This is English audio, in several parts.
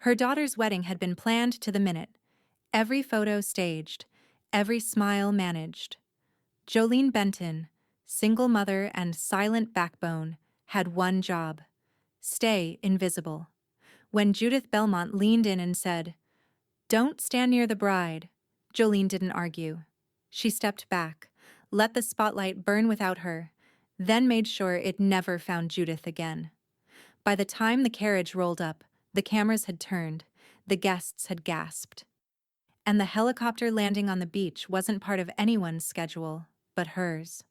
Her daughter's wedding had been planned to the minute, every photo staged, every smile managed. Jolene Benton, single mother and silent backbone, had one job: stay invisible. When Judith Belmont leaned in and said, "Don't stand near the bride," Jolene didn't argue. She stepped back, let the spotlight burn without her, then made sure it never found Judith again. By the time the carriage rolled up, the cameras had turned, the guests had gasped. And the helicopter landing on the beach wasn't part of anyone's schedule, but hers.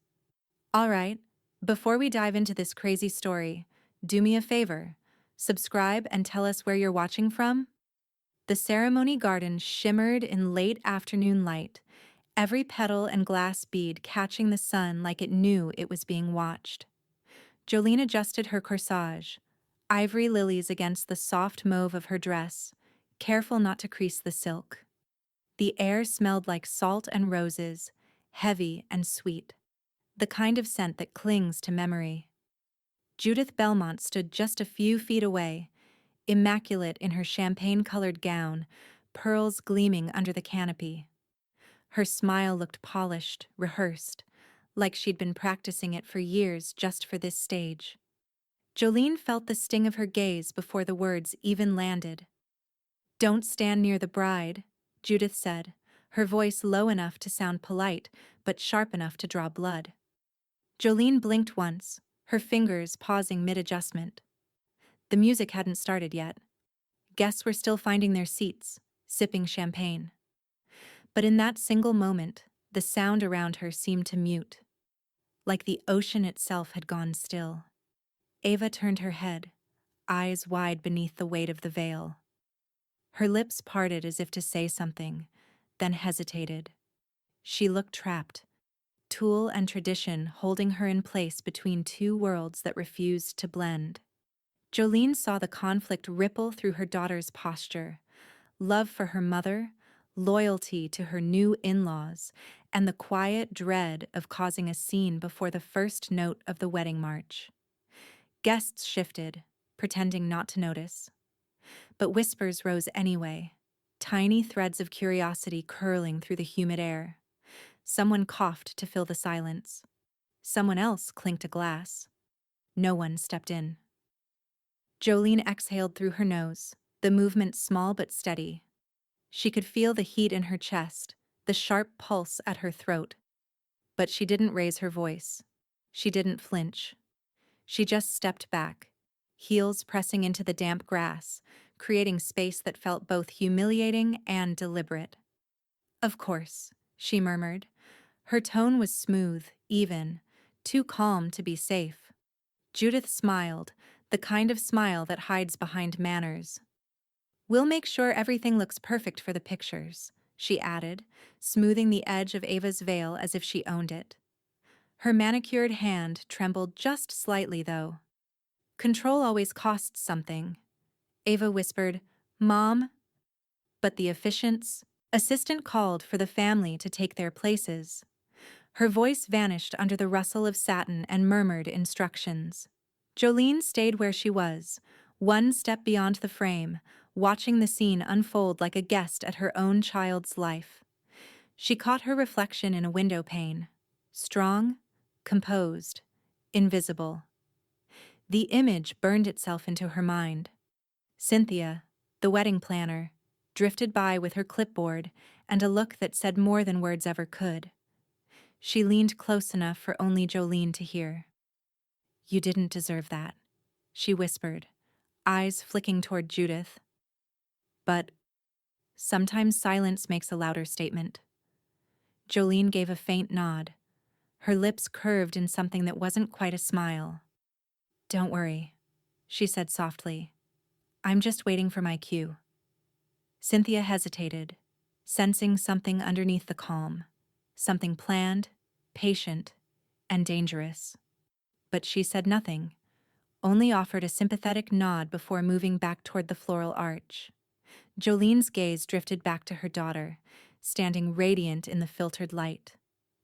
All right, before we dive into this crazy story, do me a favor. Subscribe and tell us where you're watching from. The ceremony garden shimmered in late afternoon light, every petal and glass bead catching the sun like it knew it was being watched. Jolene adjusted her corsage, ivory lilies against the soft mauve of her dress, careful not to crease the silk. The air smelled like salt and roses, heavy and sweet, the kind of scent that clings to memory. Judith Belmont stood just a few feet away, immaculate in her champagne-colored gown, pearls gleaming under the canopy. Her smile looked polished, rehearsed, like she'd been practicing it for years just for this stage. Jolene felt the sting of her gaze before the words even landed. "Don't stand near the bride," Judith said, her voice low enough to sound polite, but sharp enough to draw blood. Jolene blinked once, her fingers pausing mid-adjustment. The music hadn't started yet. Guests were still finding their seats, sipping champagne. But in that single moment, the sound around her seemed to mute, like the ocean itself had gone still. Ava turned her head, eyes wide beneath the weight of the veil. Her lips parted as if to say something, then hesitated. She looked trapped, tool and tradition holding her in place between two worlds that refused to blend. Jolene saw the conflict ripple through her daughter's posture: love for her mother, loyalty to her new in-laws, and the quiet dread of causing a scene before the first note of the wedding march. Guests shifted, pretending not to notice. But whispers rose anyway, tiny threads of curiosity curling through the humid air. Someone coughed to fill the silence. Someone else clinked a glass. No one stepped in. Jolene exhaled through her nose, the movement small but steady. She could feel the heat in her chest, the sharp pulse at her throat. But she didn't raise her voice. She didn't flinch. She just stepped back, heels pressing into the damp grass, creating space that felt both humiliating and deliberate. "Of course," she murmured. Her tone was smooth, even, too calm to be safe. Judith smiled, the kind of smile that hides behind manners. "We'll make sure everything looks perfect for the pictures," she added, smoothing the edge of Ava's veil as if she owned it. Her manicured hand trembled just slightly, though. "Control always costs something." Ava whispered, "Mom?" But the assistant called for the family to take their places. Her voice vanished under the rustle of satin and murmured instructions. Jolene stayed where she was, one step beyond the frame, watching the scene unfold like a guest at her own child's life. She caught her reflection in a window pane. Strong, composed, invisible. The image burned itself into her mind. Cynthia, the wedding planner, drifted by with her clipboard and a look that said more than words ever could. She leaned close enough for only Jolene to hear. "You didn't deserve that," she whispered, eyes flicking toward Judith. But sometimes silence makes a louder statement. Jolene gave a faint nod, her lips curved in something that wasn't quite a smile. "Don't worry," she said softly. "I'm just waiting for my cue." Cynthia hesitated, sensing something underneath the calm, something planned, patient, and dangerous. But she said nothing, only offered a sympathetic nod before moving back toward the floral arch. Jolene's gaze drifted back to her daughter, standing radiant in the filtered light,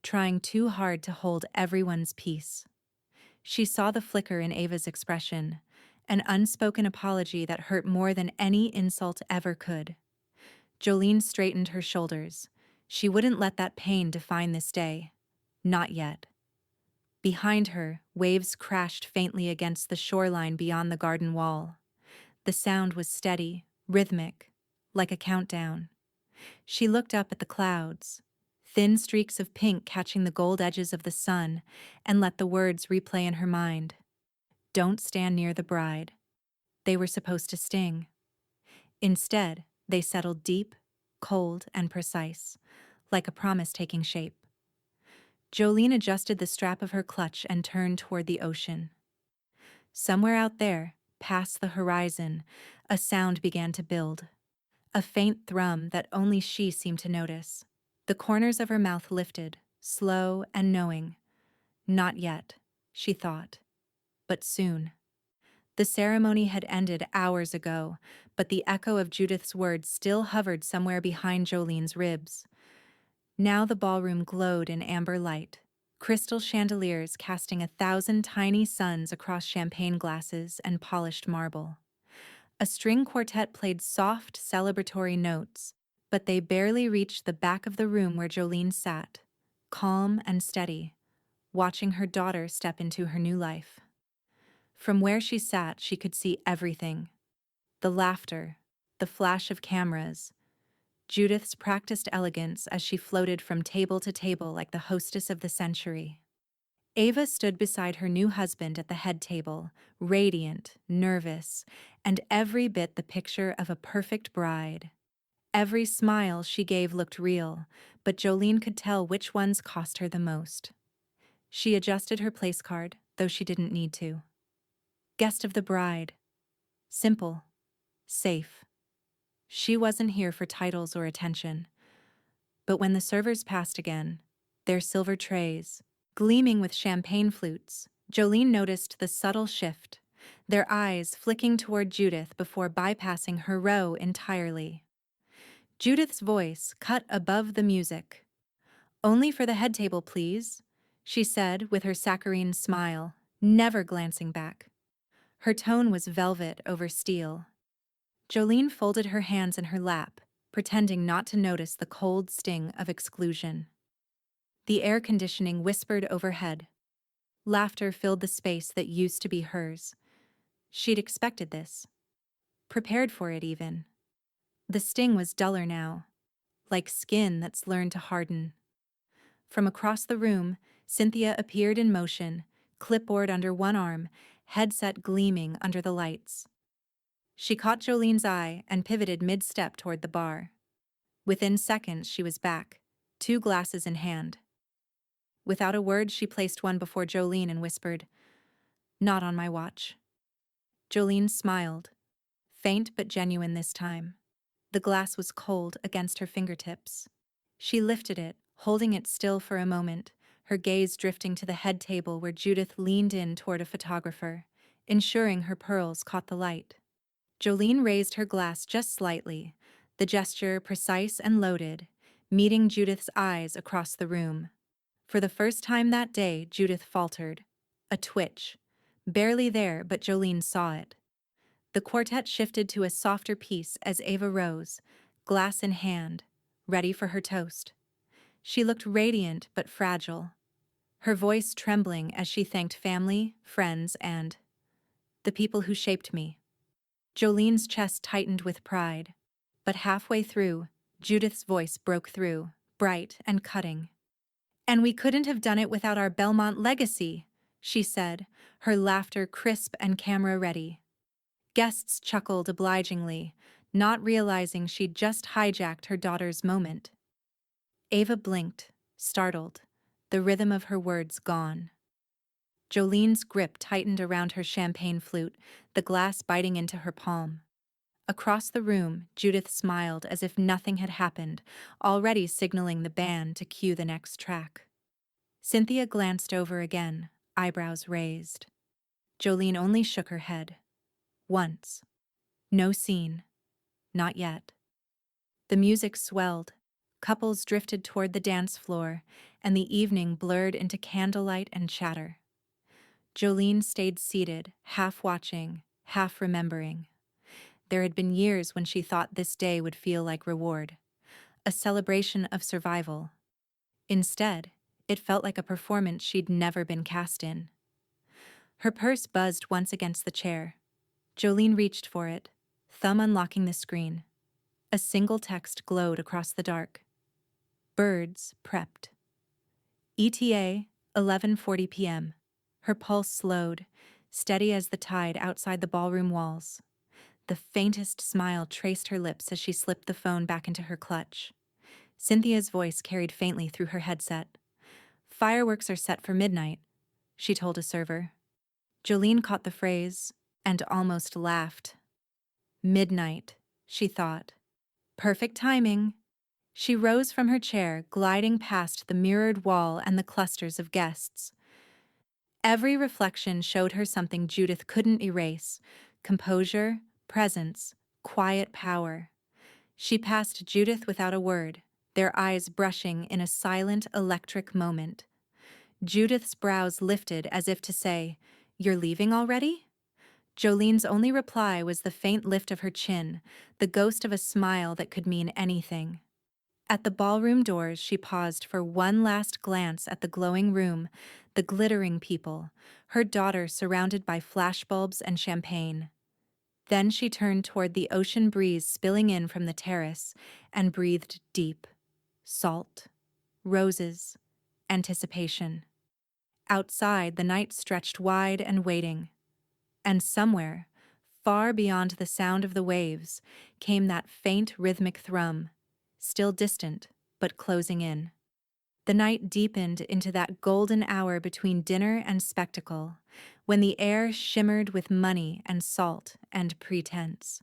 trying too hard to hold everyone's peace. She saw the flicker in Ava's expression, an unspoken apology that hurt more than any insult ever could. Jolene straightened her shoulders. She wouldn't let that pain define this day. Not yet. Behind her, waves crashed faintly against the shoreline beyond the garden wall. The sound was steady, rhythmic, like a countdown. She looked up at the clouds, thin streaks of pink catching the gold edges of the sun, and let the words replay in her mind. Don't stand near the bride. They were supposed to sting. Instead, they settled deep, cold, and precise, like a promise taking shape. Jolene adjusted the strap of her clutch and turned toward the ocean. Somewhere out there, past the horizon, a sound began to build. A faint thrum that only she seemed to notice. The corners of her mouth lifted, slow and knowing. Not yet, she thought. But soon. The ceremony had ended hours ago, but the echo of Judith's words still hovered somewhere behind Jolene's ribs. Now the ballroom glowed in amber light, crystal chandeliers casting 1,000 tiny suns across champagne glasses and polished marble. A string quartet played soft, celebratory notes, but they barely reached the back of the room where Jolene sat, calm and steady, watching her daughter step into her new life. From where she sat, she could see everything. The laughter, the flash of cameras, Judith's practiced elegance as she floated from table to table like the hostess of the century. Ava stood beside her new husband at the head table, radiant, nervous, and every bit the picture of a perfect bride. Every smile she gave looked real, but Jolene could tell which ones cost her the most. She adjusted her place card, though she didn't need to. Guest of the bride. Simple. Safe. She wasn't here for titles or attention. But when the servers passed again, their silver trays, gleaming with champagne flutes, Jolene noticed the subtle shift, their eyes flicking toward Judith before bypassing her row entirely. Judith's voice cut above the music. "Only for the head table, please," she said with her saccharine smile, never glancing back. Her tone was velvet over steel. Jolene folded her hands in her lap, pretending not to notice the cold sting of exclusion. The air conditioning whispered overhead. Laughter filled the space that used to be hers. She'd expected this. Prepared for it, even. The sting was duller now, like skin that's learned to harden. From across the room, Cynthia appeared in motion, clipboard under one arm, headset gleaming under the lights. She caught Jolene's eye and pivoted mid-step toward the bar. Within seconds, she was back, 2 glasses in hand. Without a word, she placed one before Jolene and whispered, "Not on my watch." Jolene smiled, faint but genuine this time. The glass was cold against her fingertips. She lifted it, holding it still for a moment, her gaze drifting to the head table where Judith leaned in toward a photographer, ensuring her pearls caught the light. Jolene raised her glass just slightly, the gesture precise and loaded, meeting Judith's eyes across the room. For the first time that day, Judith faltered. A twitch. Barely there, but Jolene saw it. The quartet shifted to a softer piece as Ava rose, glass in hand, ready for her toast. She looked radiant but fragile, her voice trembling as she thanked family, friends, and the people who shaped me. Jolene's chest tightened with pride, but halfway through, Judith's voice broke through, bright and cutting. "And we couldn't have done it without our Belmont legacy," she said, her laughter crisp and camera-ready. Guests chuckled obligingly, not realizing she'd just hijacked her daughter's moment. Ava blinked, startled, the rhythm of her words gone. Jolene's grip tightened around her champagne flute, the glass biting into her palm. Across the room, Judith smiled as if nothing had happened, already signaling the band to cue the next track. Cynthia glanced over again, eyebrows raised. Jolene only shook her head. Once. No scene. Not yet. The music swelled. Couples drifted toward the dance floor, and the evening blurred into candlelight and chatter. Jolene stayed seated, half watching, half remembering. There had been years when she thought this day would feel like reward, a celebration of survival. Instead, it felt like a performance she'd never been cast in. Her purse buzzed once against the chair. Jolene reached for it, thumb unlocking the screen. A single text glowed across the dark. Birds prepped. ETA, 11:40 p.m. Her pulse slowed, steady as the tide outside the ballroom walls. The faintest smile traced her lips as she slipped the phone back into her clutch. Cynthia's voice carried faintly through her headset. "Fireworks are set for midnight," she told a server. Jolene caught the phrase and almost laughed. Midnight, she thought. Perfect timing. She rose from her chair, gliding past the mirrored wall and the clusters of guests. Every reflection showed her something Judith couldn't erase: composure, presence, quiet power. She passed Judith without a word, their eyes brushing in a silent, electric moment. Judith's brows lifted as if to say, "You're leaving already?" Jolene's only reply was the faint lift of her chin, the ghost of a smile that could mean anything. At the ballroom doors, she paused for one last glance at the glowing room, the glittering people, her daughter surrounded by flashbulbs and champagne. Then she turned toward the ocean breeze spilling in from the terrace and breathed deep. Salt, roses, anticipation. Outside, the night stretched wide and waiting. And somewhere, far beyond the sound of the waves, came that faint rhythmic thrum, still distant, but closing in. The night deepened into that golden hour between dinner and spectacle, when the air shimmered with money and salt and pretense.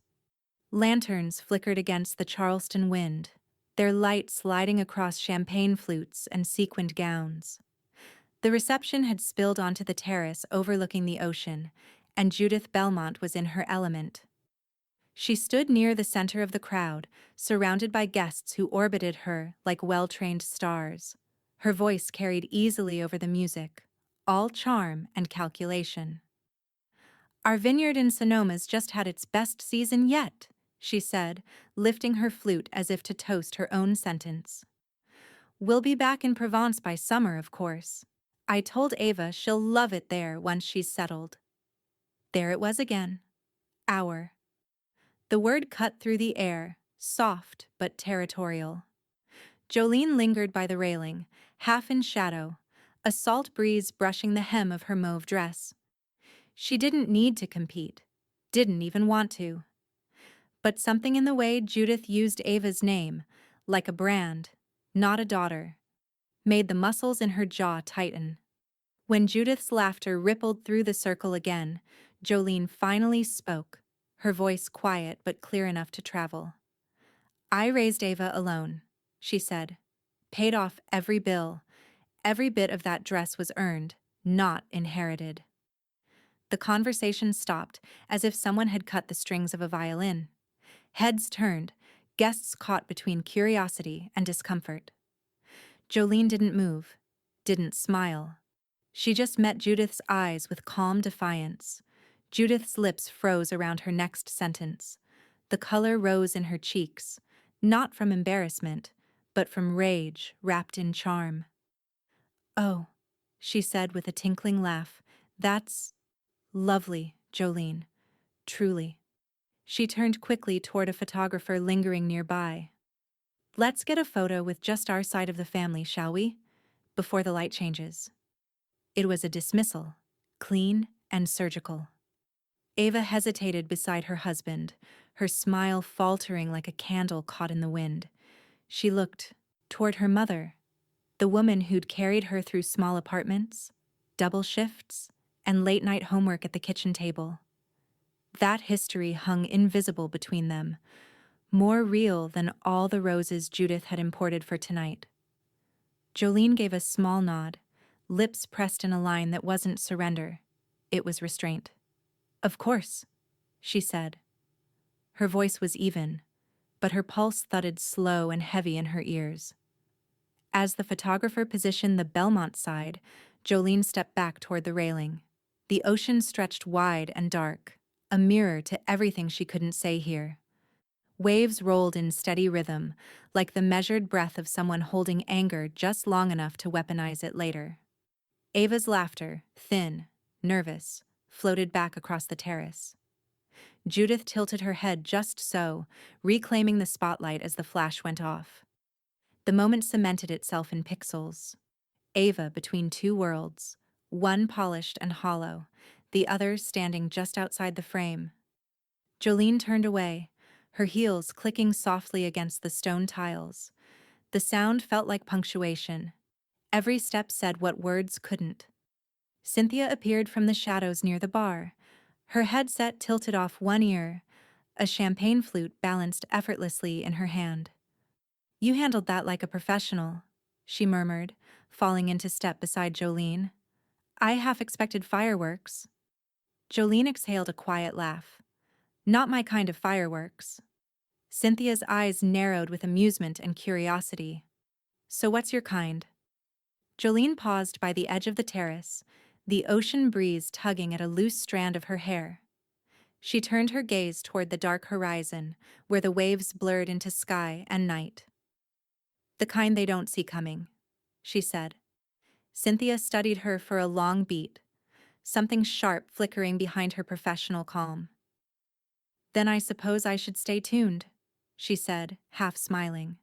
Lanterns flickered against the Charleston wind, their light sliding across champagne flutes and sequined gowns. The reception had spilled onto the terrace overlooking the ocean, and Judith Belmont was in her element. She stood near the center of the crowd, surrounded by guests who orbited her like well-trained stars. Her voice carried easily over the music, all charm and calculation. "Our vineyard in Sonoma's just had its best season yet," she said, lifting her flute as if to toast her own sentence. "We'll be back in Provence by summer, of course. I told Ava she'll love it there once she's settled." There it was again. Our. The word cut through the air, soft but territorial. Jolene lingered by the railing, half in shadow, a salt breeze brushing the hem of her mauve dress. She didn't need to compete, didn't even want to. But something in the way Judith used Ava's name, like a brand, not a daughter, made the muscles in her jaw tighten. When Judith's laughter rippled through the circle again, Jolene finally spoke, her voice quiet but clear enough to travel. "I raised Ava alone," she said. "Paid off every bill. Every bit of that dress was earned, not inherited." The conversation stopped, as if someone had cut the strings of a violin. Heads turned, guests caught between curiosity and discomfort. Jolene didn't move, didn't smile. She just met Judith's eyes with calm defiance. Judith's lips froze around her next sentence. The color rose in her cheeks, not from embarrassment, but from rage wrapped in charm. "Oh," she said with a tinkling laugh, "that's lovely, Jolene. Truly." She turned quickly toward a photographer lingering nearby. "Let's get a photo with just our side of the family, shall we? Before the light changes." It was a dismissal, clean and surgical. Ava hesitated beside her husband, her smile faltering like a candle caught in the wind. She looked toward her mother, the woman who'd carried her through small apartments, double shifts, and late-night homework at the kitchen table. That history hung invisible between them, more real than all the roses Judith had imported for tonight. Jolene gave a small nod, lips pressed in a line that wasn't surrender. It was restraint. "Of course," she said. Her voice was even, but her pulse thudded slow and heavy in her ears. As the photographer positioned the Belmont side, Jolene stepped back toward the railing. The ocean stretched wide and dark, a mirror to everything she couldn't say here. Waves rolled in steady rhythm, like the measured breath of someone holding anger just long enough to weaponize it later. Ava's laughter, thin, nervous, floated back across the terrace. Judith tilted her head just so, reclaiming the spotlight as the flash went off. The moment cemented itself in pixels. Ava between two worlds, one polished and hollow, the other standing just outside the frame. Jolene turned away, her heels clicking softly against the stone tiles. The sound felt like punctuation. Every step said what words couldn't. Cynthia appeared from the shadows near the bar, her headset tilted off one ear, a champagne flute balanced effortlessly in her hand. "You handled that like a professional," she murmured, falling into step beside Jolene. "I half expected fireworks." Jolene exhaled a quiet laugh. "Not my kind of fireworks." Cynthia's eyes narrowed with amusement and curiosity. "So what's your kind?" Jolene paused by the edge of the terrace, the ocean breeze tugging at a loose strand of her hair. She turned her gaze toward the dark horizon, where the waves blurred into sky and night. "The kind they don't see coming," she said. Cynthia studied her for a long beat, something sharp flickering behind her professional calm. "Then I suppose I should stay tuned," she said, half smiling.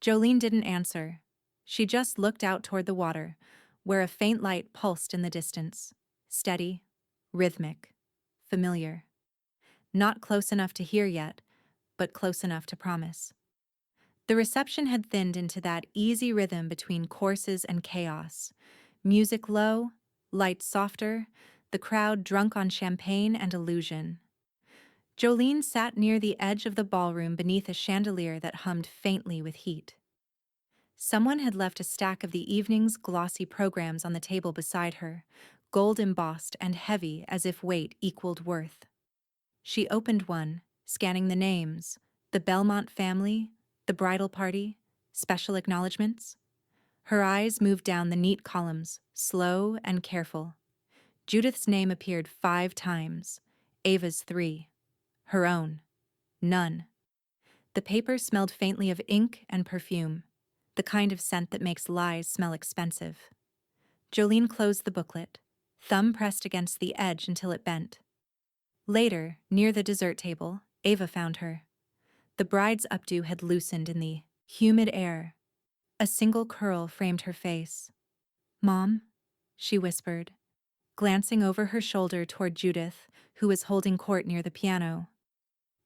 Jolene didn't answer. She just looked out toward the water, where a faint light pulsed in the distance. Steady, rhythmic, familiar. Not close enough to hear yet, but close enough to promise. The reception had thinned into that easy rhythm between courses and chaos. Music low, lights softer, the crowd drunk on champagne and illusion. Jolene sat near the edge of the ballroom beneath a chandelier that hummed faintly with heat. Someone had left a stack of the evening's glossy programs on the table beside her, gold embossed and heavy as if weight equaled worth. She opened one, scanning the names: the Belmont family, the bridal party, special acknowledgments. Her eyes moved down the neat columns, slow and careful. Judith's name appeared 5 times, Ava's 3. Her own, none. The paper smelled faintly of ink and perfume, the kind of scent that makes lies smell expensive. Jolene closed the booklet, thumb pressed against the edge until it bent. Later, near the dessert table, Ava found her. The bride's updo had loosened in the humid air. A single curl framed her face. "Mom?" she whispered, glancing over her shoulder toward Judith, who was holding court near the piano.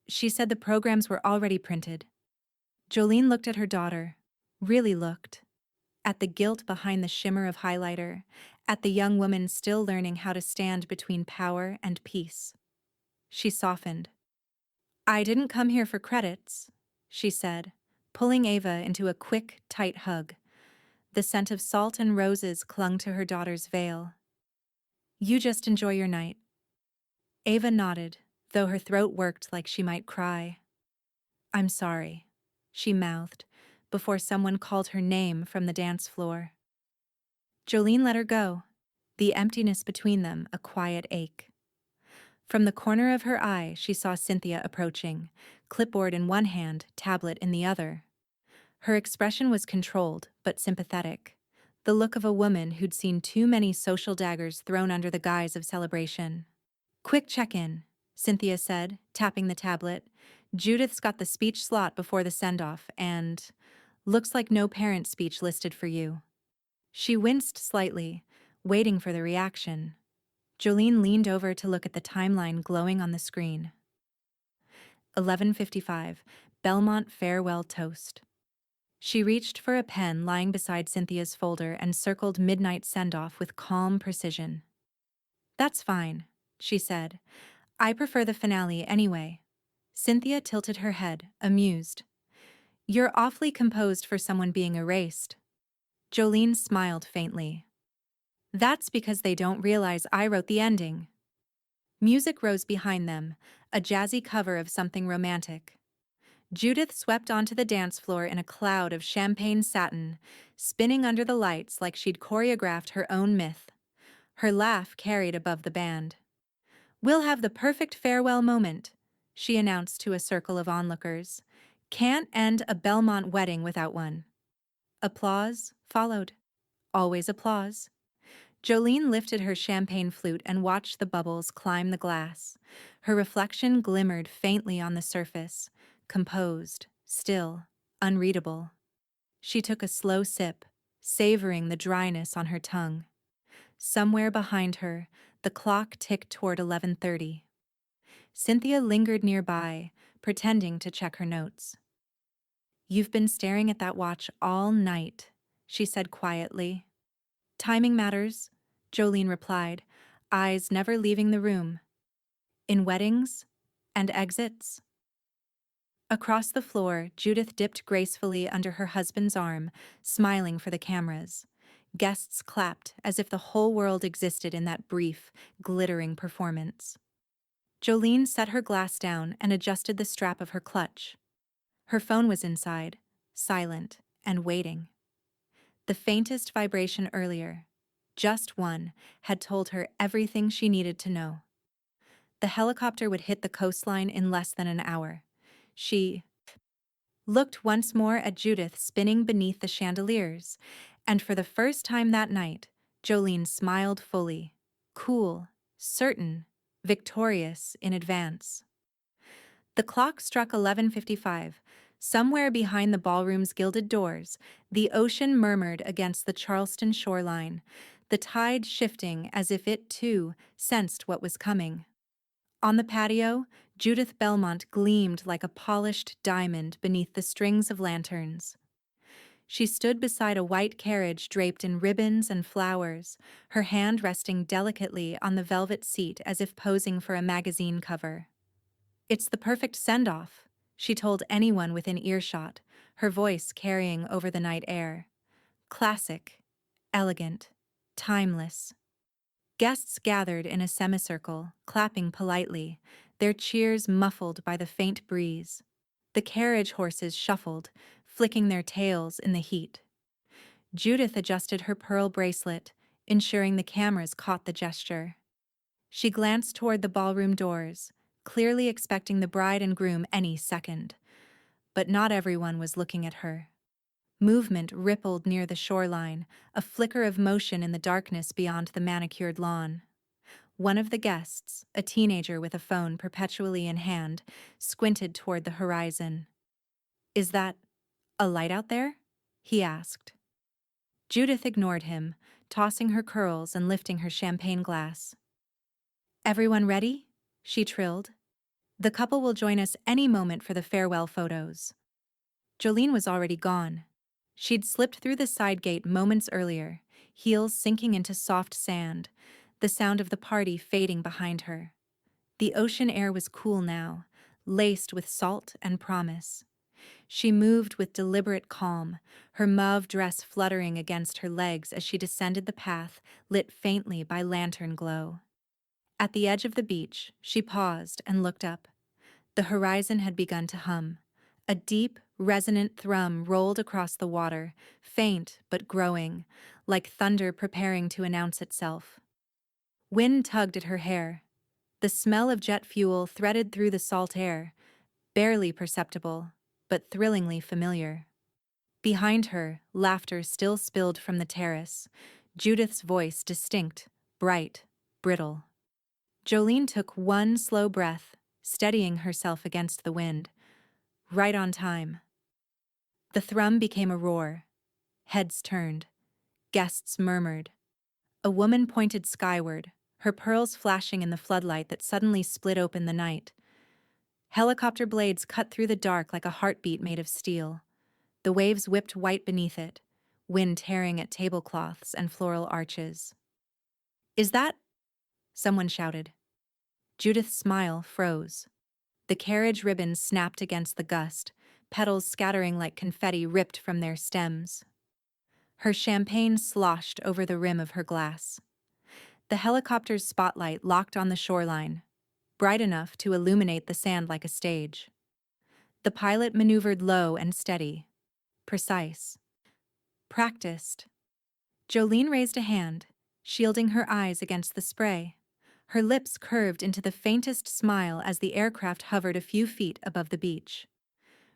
"She said the programs were already printed." Jolene looked at her daughter, really looked, at the gilt behind the shimmer of highlighter, at the young woman still learning how to stand between power and peace. She softened. "I didn't come here for credits," she said, pulling Ava into a quick, tight hug. The scent of salt and roses clung to her daughter's veil. "You just enjoy your night." Ava nodded, though her throat worked like she might cry. "I'm sorry," she mouthed, before someone called her name from the dance floor. Jolene let her go, the emptiness between them a quiet ache. From the corner of her eye, she saw Cynthia approaching, clipboard in one hand, tablet in the other. Her expression was controlled, but sympathetic, the look of a woman who'd seen too many social daggers thrown under the guise of celebration. "Quick check-in," Cynthia said, tapping the tablet. "Judith's got the speech slot before the send-off, and looks like no parent speech listed for you." She winced slightly, waiting for the reaction. Jolene leaned over to look at the timeline glowing on the screen. 11:55, Belmont farewell toast. She reached for a pen lying beside Cynthia's folder and circled midnight send-off with calm precision. "That's fine," she said. "I prefer the finale anyway." Cynthia tilted her head, amused. "You're awfully composed for someone being erased." Jolene smiled faintly. "That's because they don't realize I wrote the ending." Music rose behind them, a jazzy cover of something romantic. Judith swept onto the dance floor in a cloud of champagne satin, spinning under the lights like she'd choreographed her own myth. Her laugh carried above the band. "We'll have the perfect farewell moment," she announced to a circle of onlookers. "Can't end a Belmont wedding without one." Applause followed. Always applause. Jolene lifted her champagne flute and watched the bubbles climb the glass. Her reflection glimmered faintly on the surface, composed, still, unreadable. She took a slow sip, savoring the dryness on her tongue. Somewhere behind her, the clock ticked toward 11:30. Cynthia lingered nearby, pretending to check her notes. "You've been staring at that watch all night," she said quietly. "Timing matters," Jolene replied, eyes never leaving the room. "In weddings and exits." Across the floor, Judith dipped gracefully under her husband's arm, smiling for the cameras. Guests clapped as if the whole world existed in that brief, glittering performance. Jolene set her glass down and adjusted the strap of her clutch. Her phone was inside, silent and waiting. The faintest vibration earlier, just one, had told her everything she needed to know. The helicopter would hit the coastline in less than an hour. She looked once more at Judith spinning beneath the chandeliers, and for the first time that night, Jolene smiled fully, cool, certain, victorious in advance. The clock struck 11:55. Somewhere behind the ballroom's gilded doors, the ocean murmured against the Charleston shoreline, the tide shifting as if it, too, sensed what was coming. On the patio, Judith Belmont gleamed like a polished diamond beneath the strings of lanterns. She stood beside a white carriage draped in ribbons and flowers, her hand resting delicately on the velvet seat as if posing for a magazine cover. "It's the perfect send-off," she told anyone within earshot, her voice carrying over the night air. "Classic, elegant, timeless." Guests gathered in a semicircle, clapping politely, their cheers muffled by the faint breeze. The carriage horses shuffled, flicking their tails in the heat. Judith adjusted her pearl bracelet, ensuring the cameras caught the gesture. She glanced toward the ballroom doors, clearly expecting the bride and groom any second. But not everyone was looking at her. Movement rippled near the shoreline, a flicker of motion in the darkness beyond the manicured lawn. One of the guests, a teenager with a phone perpetually in hand, squinted toward the horizon. "Is that a light out there?" he asked. Judith ignored him, tossing her curls and lifting her champagne glass. "Everyone ready?" she trilled. "The couple will join us any moment for the farewell photos." Jolene was already gone. She'd slipped through the side gate moments earlier, heels sinking into soft sand, the sound of the party fading behind her. The ocean air was cool now, laced with salt and promise. She moved with deliberate calm, her mauve dress fluttering against her legs as she descended the path lit faintly by lantern glow. At the edge of the beach, she paused and looked up. The horizon had begun to hum. A deep, resonant thrum rolled across the water, faint but growing, like thunder preparing to announce itself. Wind tugged at her hair. The smell of jet fuel threaded through the salt air, barely perceptible, but thrillingly familiar. Behind her, laughter still spilled from the terrace, Judith's voice distinct, bright, brittle. Jolene took one slow breath, steadying herself against the wind. Right on time. The thrum became a roar. Heads turned. Guests murmured. A woman pointed skyward, her pearls flashing in the floodlight that suddenly split open the night. Helicopter blades cut through the dark like a heartbeat made of steel. The waves whipped white beneath it, wind tearing at tablecloths and floral arches. "Is that?" someone shouted. Judith's smile froze. The carriage ribbons snapped against the gust, petals scattering like confetti ripped from their stems. Her champagne sloshed over the rim of her glass. The helicopter's spotlight locked on the shoreline, bright enough to illuminate the sand like a stage. The pilot maneuvered low and steady, precise, practiced. Jolene raised a hand, shielding her eyes against the spray. Her lips curved into the faintest smile as the aircraft hovered a few feet above the beach.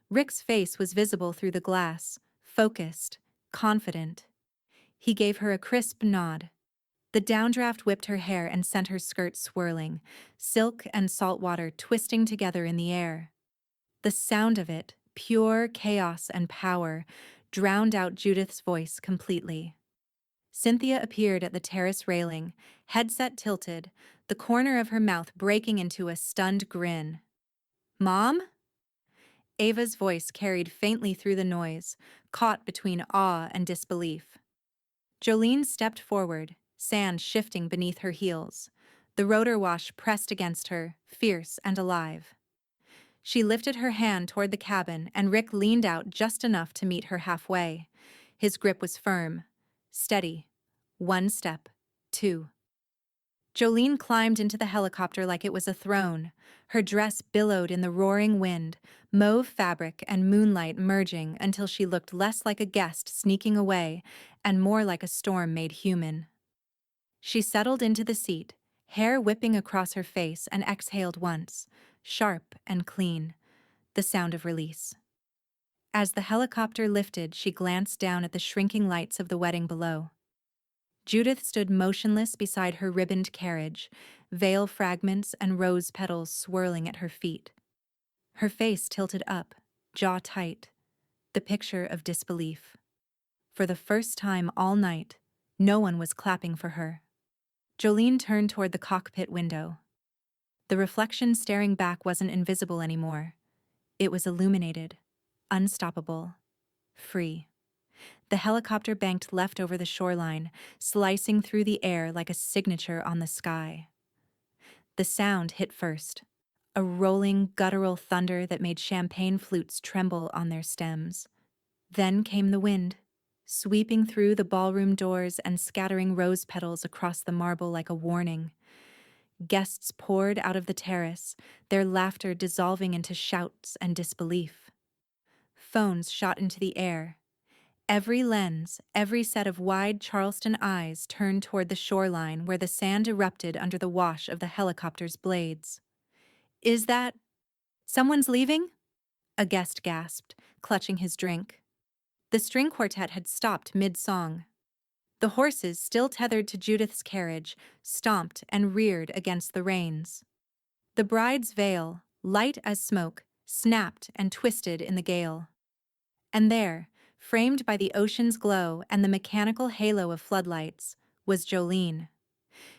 Rick's face was visible through the glass, focused, confident. He gave her a crisp nod. The downdraft whipped her hair and sent her skirt swirling, silk and salt water twisting together in the air. The sound of it, pure chaos and power, drowned out Judith's voice completely. Cynthia appeared at the terrace railing, headset tilted, the corner of her mouth breaking into a stunned grin. "Mom?" Ava's voice carried faintly through the noise, caught between awe and disbelief. Jolene stepped forward, sand shifting beneath her heels. The rotor wash pressed against her, fierce and alive. She lifted her hand toward the cabin, and Rick leaned out just enough to meet her halfway. His grip was firm, steady. One step, two. Jolene climbed into the helicopter like it was a throne. Her dress billowed in the roaring wind, mauve fabric and moonlight merging until she looked less like a guest sneaking away and more like a storm made human. She settled into the seat, hair whipping across her face, and exhaled once, sharp and clean, the sound of release. As the helicopter lifted, she glanced down at the shrinking lights of the wedding below. Judith stood motionless beside her ribboned carriage, veil fragments and rose petals swirling at her feet. Her face tilted up, jaw tight, the picture of disbelief. For the first time all night, no one was clapping for her. Jolene turned toward the cockpit window. The reflection staring back wasn't invisible anymore. It was illuminated, unstoppable, free. The helicopter banked left over the shoreline, slicing through the air like a signature on the sky. The sound hit first, a rolling, guttural thunder that made champagne flutes tremble on their stems. Then came the wind, sweeping through the ballroom doors and scattering rose petals across the marble like a warning. Guests poured out of the terrace, their laughter dissolving into shouts and disbelief. Phones shot into the air. Every lens, every set of wide Charleston eyes turned toward the shoreline where the sand erupted under the wash of the helicopter's blades. "Is that... someone's leaving?" a guest gasped, clutching his drink. The string quartet had stopped mid-song. The horses, still tethered to Judith's carriage, stomped and reared against the reins. The bride's veil, light as smoke, snapped and twisted in the gale. And there, framed by the ocean's glow and the mechanical halo of floodlights, was Jolene.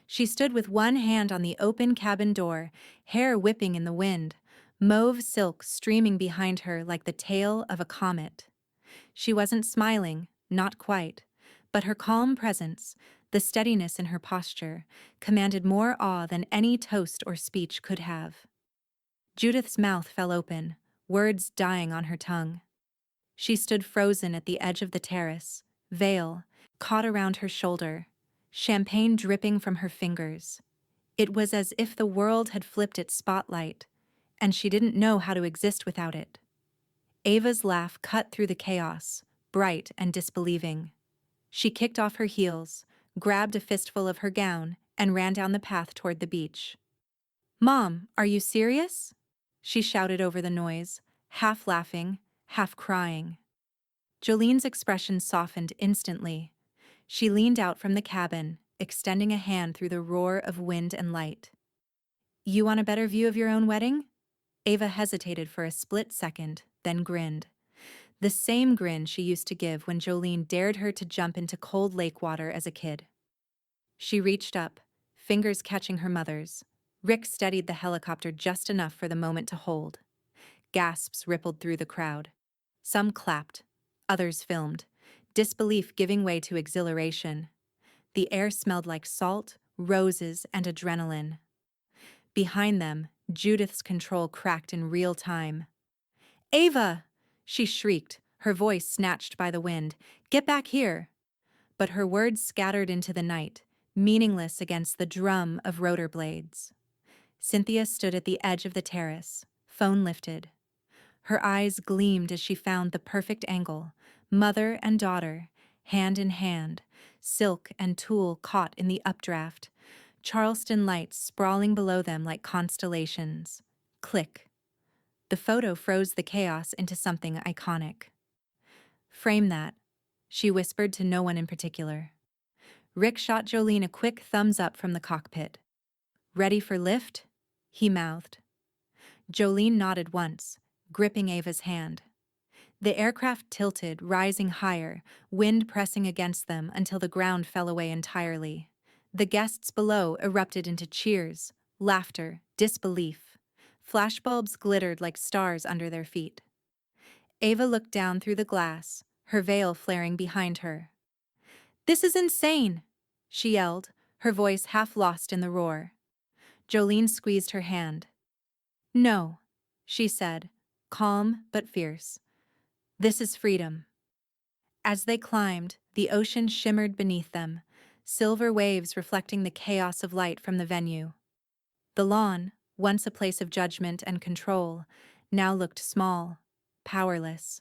She stood with one hand on the open cabin door, hair whipping in the wind, mauve silk streaming behind her like the tail of a comet. She wasn't smiling, not quite, but her calm presence, the steadiness in her posture, commanded more awe than any toast or speech could have. Judith's mouth fell open, words dying on her tongue. She stood frozen at the edge of the terrace, veil caught around her shoulder, champagne dripping from her fingers. It was as if the world had flipped its spotlight, and she didn't know how to exist without it. Ava's laugh cut through the chaos, bright and disbelieving. She kicked off her heels, grabbed a fistful of her gown, and ran down the path toward the beach. "Mom, are you serious?" she shouted over the noise, half laughing, half crying. Jolene's expression softened instantly. She leaned out from the cabin, extending a hand through the roar of wind and light. "You want a better view of your own wedding?" Ava hesitated for a split second, then grinned. The same grin she used to give when Jolene dared her to jump into cold lake water as a kid. She reached up, fingers catching her mother's. Rick steadied the helicopter just enough for the moment to hold. Gasps rippled through the crowd. Some clapped, others filmed, disbelief giving way to exhilaration. The air smelled like salt, roses, and adrenaline. Behind them, Judith's control cracked in real time. "Ava!" she shrieked, her voice snatched by the wind. "Get back here!" But her words scattered into the night, meaningless against the drum of rotor blades. Cynthia stood at the edge of the terrace, phone lifted. Her eyes gleamed as she found the perfect angle, mother and daughter, hand in hand, silk and tulle caught in the updraft, Charleston lights sprawling below them like constellations. Click. The photo froze the chaos into something iconic. Frame that, she whispered to no one in particular. Rick shot Jolene a quick thumbs up from the cockpit. Ready for lift? He mouthed. Jolene nodded once, gripping Ava's hand. The aircraft tilted, rising higher, wind pressing against them until the ground fell away entirely. The guests below erupted into cheers, laughter, disbelief. Flashbulbs glittered like stars under their feet. Ava looked down through the glass, her veil flaring behind her. "This is insane!" she yelled, her voice half lost in the roar. Jolene squeezed her hand. "No," she said, calm but fierce. "This is freedom." As they climbed, the ocean shimmered beneath them, silver waves reflecting the chaos of light from the venue. The lawn, once a place of judgment and control, now looked small, powerless.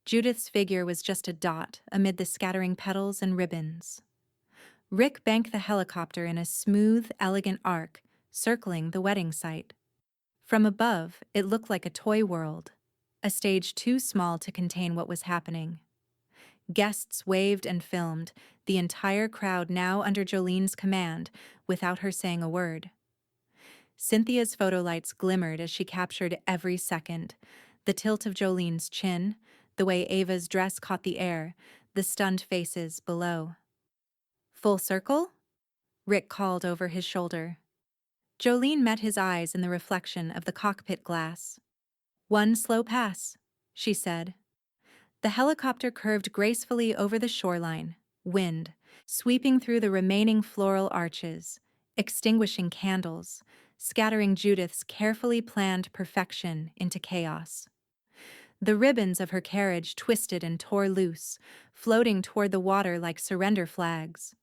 Judith's figure was just a dot amid the scattering petals and ribbons. Rick banked the helicopter in a smooth, elegant arc, circling the wedding site. From above, it looked like a toy world, a stage too small to contain what was happening. Guests waved and filmed, the entire crowd now under Jolene's command, without her saying a word. Cynthia's photo lights glimmered as she captured every second. The tilt of Jolene's chin, the way Ava's dress caught the air, the stunned faces below. "Full circle?" Rick called over his shoulder. Jolene met his eyes in the reflection of the cockpit glass. "One slow pass," she said. The helicopter curved gracefully over the shoreline, wind, sweeping through the remaining floral arches, extinguishing candles, scattering Judith's carefully planned perfection into chaos. The ribbons of her carriage twisted and tore loose, floating toward the water like surrender flags.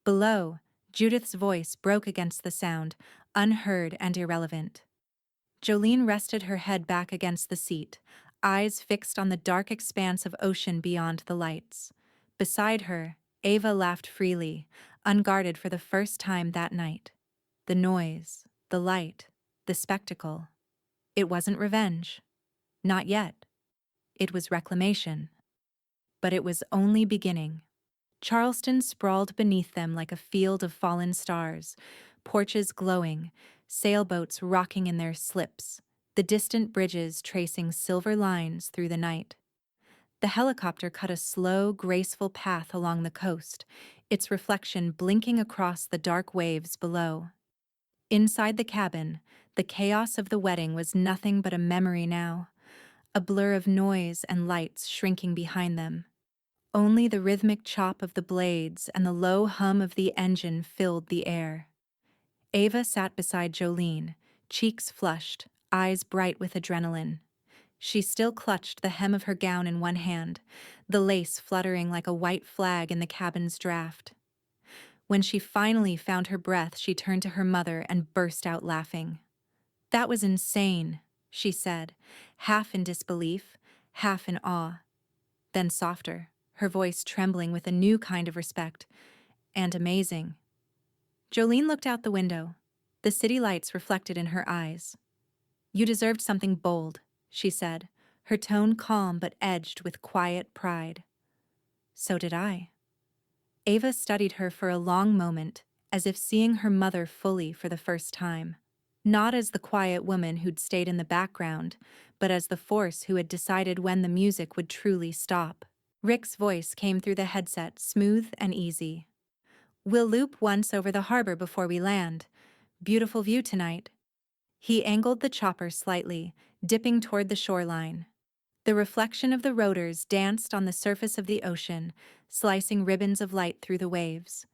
Below, Judith's voice broke against the sound, unheard and irrelevant. Jolene rested her head back against the seat, eyes fixed on the dark expanse of ocean beyond the lights. Beside her, Ava laughed freely, unguarded for the first time that night. The noise, the light, the spectacle. It wasn't revenge. Not yet. It was reclamation. But it was only beginning. Charleston sprawled beneath them like a field of fallen stars, porches glowing, sailboats rocking in their slips, the distant bridges tracing silver lines through the night. The helicopter cut a slow, graceful path along the coast, its reflection blinking across the dark waves below. Inside the cabin, the chaos of the wedding was nothing but a memory now, a blur of noise and lights shrinking behind them. Only the rhythmic chop of the blades and the low hum of the engine filled the air. Ava sat beside Jolene, cheeks flushed, eyes bright with adrenaline. She still clutched the hem of her gown in one hand, the lace fluttering like a white flag in the cabin's draft. When she finally found her breath, she turned to her mother and burst out laughing. "That was insane," she said, half in disbelief, half in awe. Then softer, her voice trembling with a new kind of respect. "And amazing." Jolene looked out the window, the city lights reflected in her eyes. "You deserved something bold," she said, her tone calm but edged with quiet pride. "So did I." Ava studied her for a long moment, as if seeing her mother fully for the first time. Not as the quiet woman who'd stayed in the background, but as the force who had decided when the music would truly stop. Rick's voice came through the headset, smooth and easy. "We'll loop once over the harbor before we land. Beautiful view tonight." He angled the chopper slightly, dipping toward the shoreline. The reflection of the rotors danced on the surface of the ocean, slicing ribbons of light through the waves.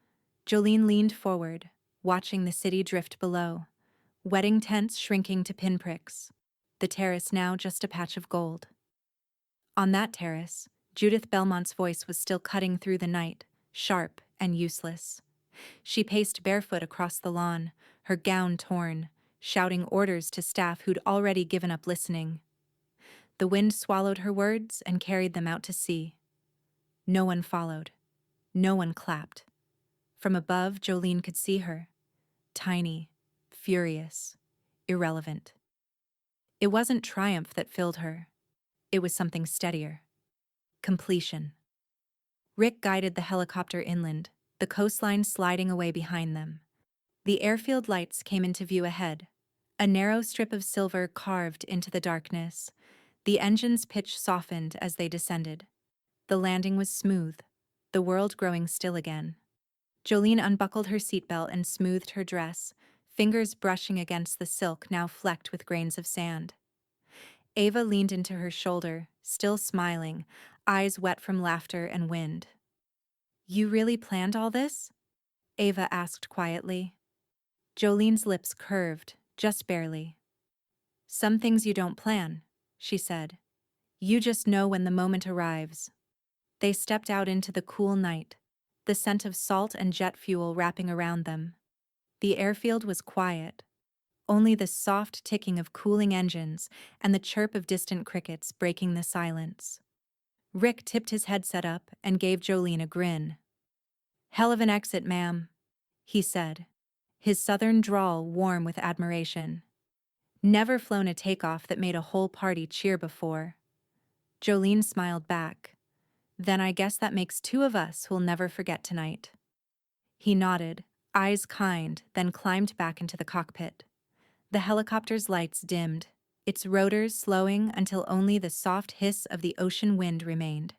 Jolene leaned forward, watching the city drift below, wedding tents shrinking to pinpricks, the terrace now just a patch of gold. On that terrace, Judith Belmont's voice was still cutting through the night, sharp and useless. She paced barefoot across the lawn, her gown torn, shouting orders to staff who'd already given up listening. The wind swallowed her words and carried them out to sea. No one followed. No one clapped. From above, Jolene could see her. tiny, furious, irrelevant. It wasn't triumph that filled her. It was something steadier. Completion. Rick guided the helicopter inland, the coastline sliding away behind them. The airfield lights came into view ahead, a narrow strip of silver carved into the darkness. The engine's pitch softened as they descended. The landing was smooth, the world growing still again. Jolene unbuckled her seatbelt and smoothed her dress, fingers brushing against the silk now flecked with grains of sand. Ava leaned into her shoulder, still smiling, eyes wet from laughter and wind. "You really planned all this?" Ava asked quietly. Jolene's lips curved, just barely. "Some things you don't plan," she said. "You just know when the moment arrives." They stepped out into the cool night, the scent of salt and jet fuel wrapping around them. The airfield was quiet, only the soft ticking of cooling engines and the chirp of distant crickets breaking the silence. Rick tipped his headset up and gave Jolene a grin. "Hell of an exit, ma'am," he said, his southern drawl warm with admiration. "Never flown a takeoff that made a whole party cheer before." Jolene smiled back. "Then I guess that makes two of us who'll never forget tonight." He nodded, eyes kind, then climbed back into the cockpit. The helicopter's lights dimmed, its rotors slowing until only the soft hiss of the ocean wind remained.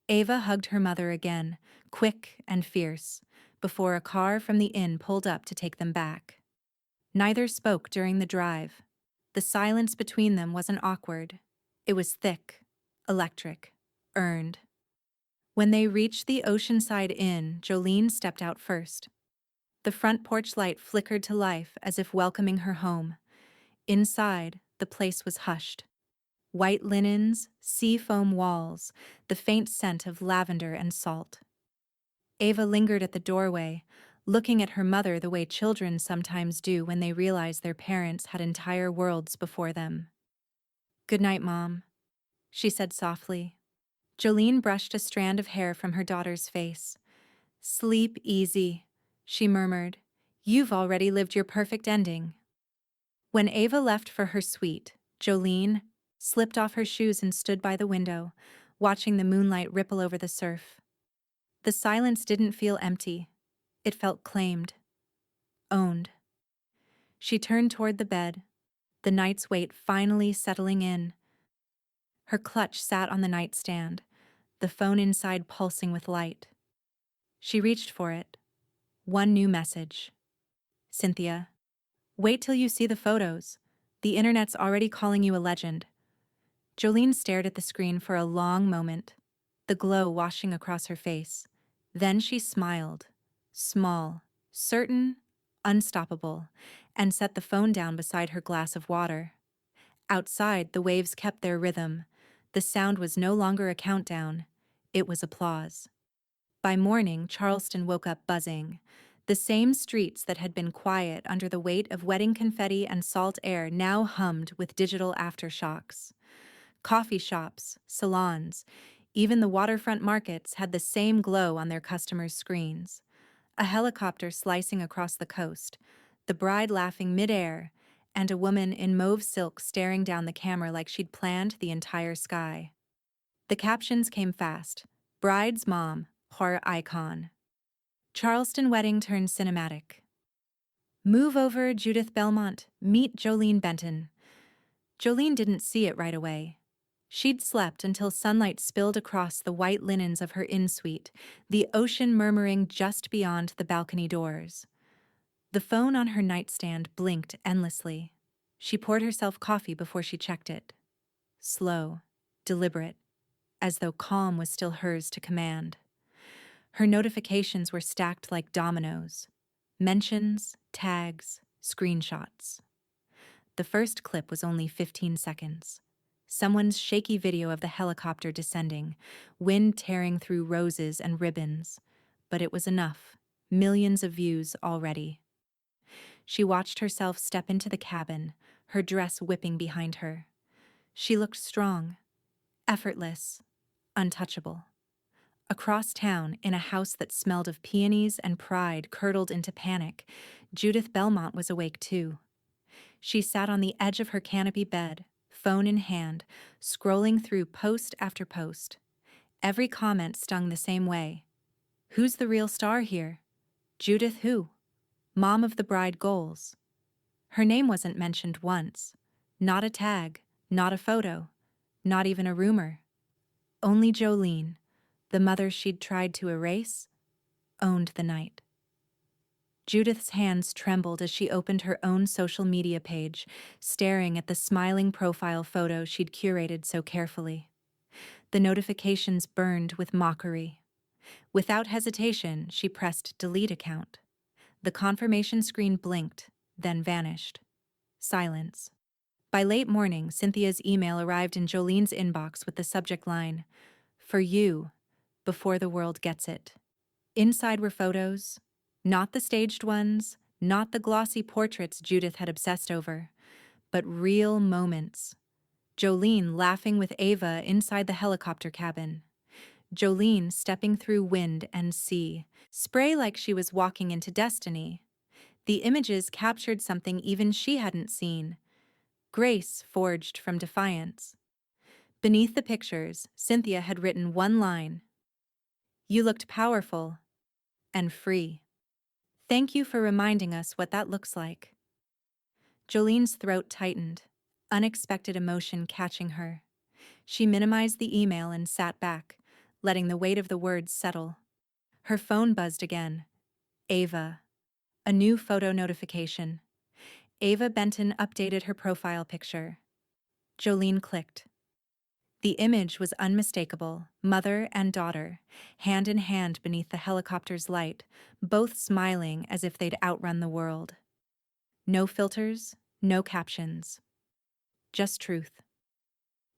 Ava hugged her mother again, quick and fierce, before a car from the inn pulled up to take them back. Neither spoke during the drive. The silence between them wasn't awkward. It was thick, electric, earned. When they reached the Oceanside Inn, Jolene stepped out first. The front porch light flickered to life as if welcoming her home. Inside, the place was hushed. White linens, sea-foam walls, the faint scent of lavender and salt. Ava lingered at the doorway, looking at her mother the way children sometimes do when they realize their parents had entire worlds before them. "Good night, Mom," she said softly. Jolene brushed a strand of hair from her daughter's face. "Sleep easy," she murmured. "You've already lived your perfect ending." When Ava left for her suite, Jolene slipped off her shoes and stood by the window, watching the moonlight ripple over the surf. The silence didn't feel empty. It felt claimed, owned. She turned toward the bed, the night's weight finally settling in. Her clutch sat on the nightstand, the phone inside pulsing with light. She reached for it. One new message. "Cynthia, wait till you see the photos. The internet's already calling you a legend." Jolene stared at the screen for a long moment, the glow washing across her face. Then she smiled, small, certain, unstoppable, and set the phone down beside her glass of water. Outside, the waves kept their rhythm. The sound was no longer a countdown. It was applause. By morning, Charleston woke up buzzing. The same streets that had been quiet under the weight of wedding confetti and salt air now hummed with digital aftershocks. Coffee shops, salons, even the waterfront markets had the same glow on their customers' screens. A helicopter slicing across the coast, the bride laughing mid-air, and a woman in mauve silk staring down the camera like she'd planned the entire sky. The captions came fast. "Bride's mom, horror icon." "Charleston wedding turned cinematic." "Move over, Judith Belmont. Meet Jolene Benton." Jolene didn't see it right away. She'd slept until sunlight spilled across the white linens of her in-suite, the ocean murmuring just beyond the balcony doors. The phone on her nightstand blinked endlessly. She poured herself coffee before she checked it. Slow, deliberate, as though calm was still hers to command. Her notifications were stacked like dominoes. Mentions, tags, screenshots. The first clip was only 15 seconds. Someone's shaky video of the helicopter descending, wind tearing through roses and ribbons. But it was enough. Millions of views already. She watched herself step into the cabin, her dress whipping behind her. She looked strong, effortless, untouchable. Across town, in a house that smelled of peonies and pride curdled into panic, Judith Belmont was awake too. She sat on the edge of her canopy bed, phone in hand, scrolling through post after post. Every comment stung the same way. Who's the real star here? Judith who? Mom of the bride goals. Her name wasn't mentioned once. Not a tag, not a photo, not even a rumor. Only Jolene, the mother she'd tried to erase, owned the night. Judith's hands trembled as she opened her own social media page, staring at the smiling profile photo she'd curated so carefully. The notifications burned with mockery. Without hesitation, she pressed delete account. The confirmation screen blinked, then vanished. Silence. By late morning, Cynthia's email arrived in Jolene's inbox with the subject line, "For you, before the world gets it." Inside were photos, not the staged ones, not the glossy portraits Judith had obsessed over, but real moments. Jolene laughing with Ava inside the helicopter cabin. Jolene stepping through wind and sea, spray like she was walking into destiny. The images captured something even she hadn't seen. Grace forged from defiance. Beneath the pictures, Cynthia had written one line. "You looked powerful and free. Thank you for reminding us what that looks like." Jolene's throat tightened, unexpected emotion catching her. She minimized the email and sat back, letting the weight of the words settle. Her phone buzzed again. Ava. A new photo notification. Ava Benton updated her profile picture. Jolene clicked. The image was unmistakable, mother and daughter, hand in hand beneath the helicopter's light, both smiling as if they'd outrun the world. No filters, no captions. Just truth.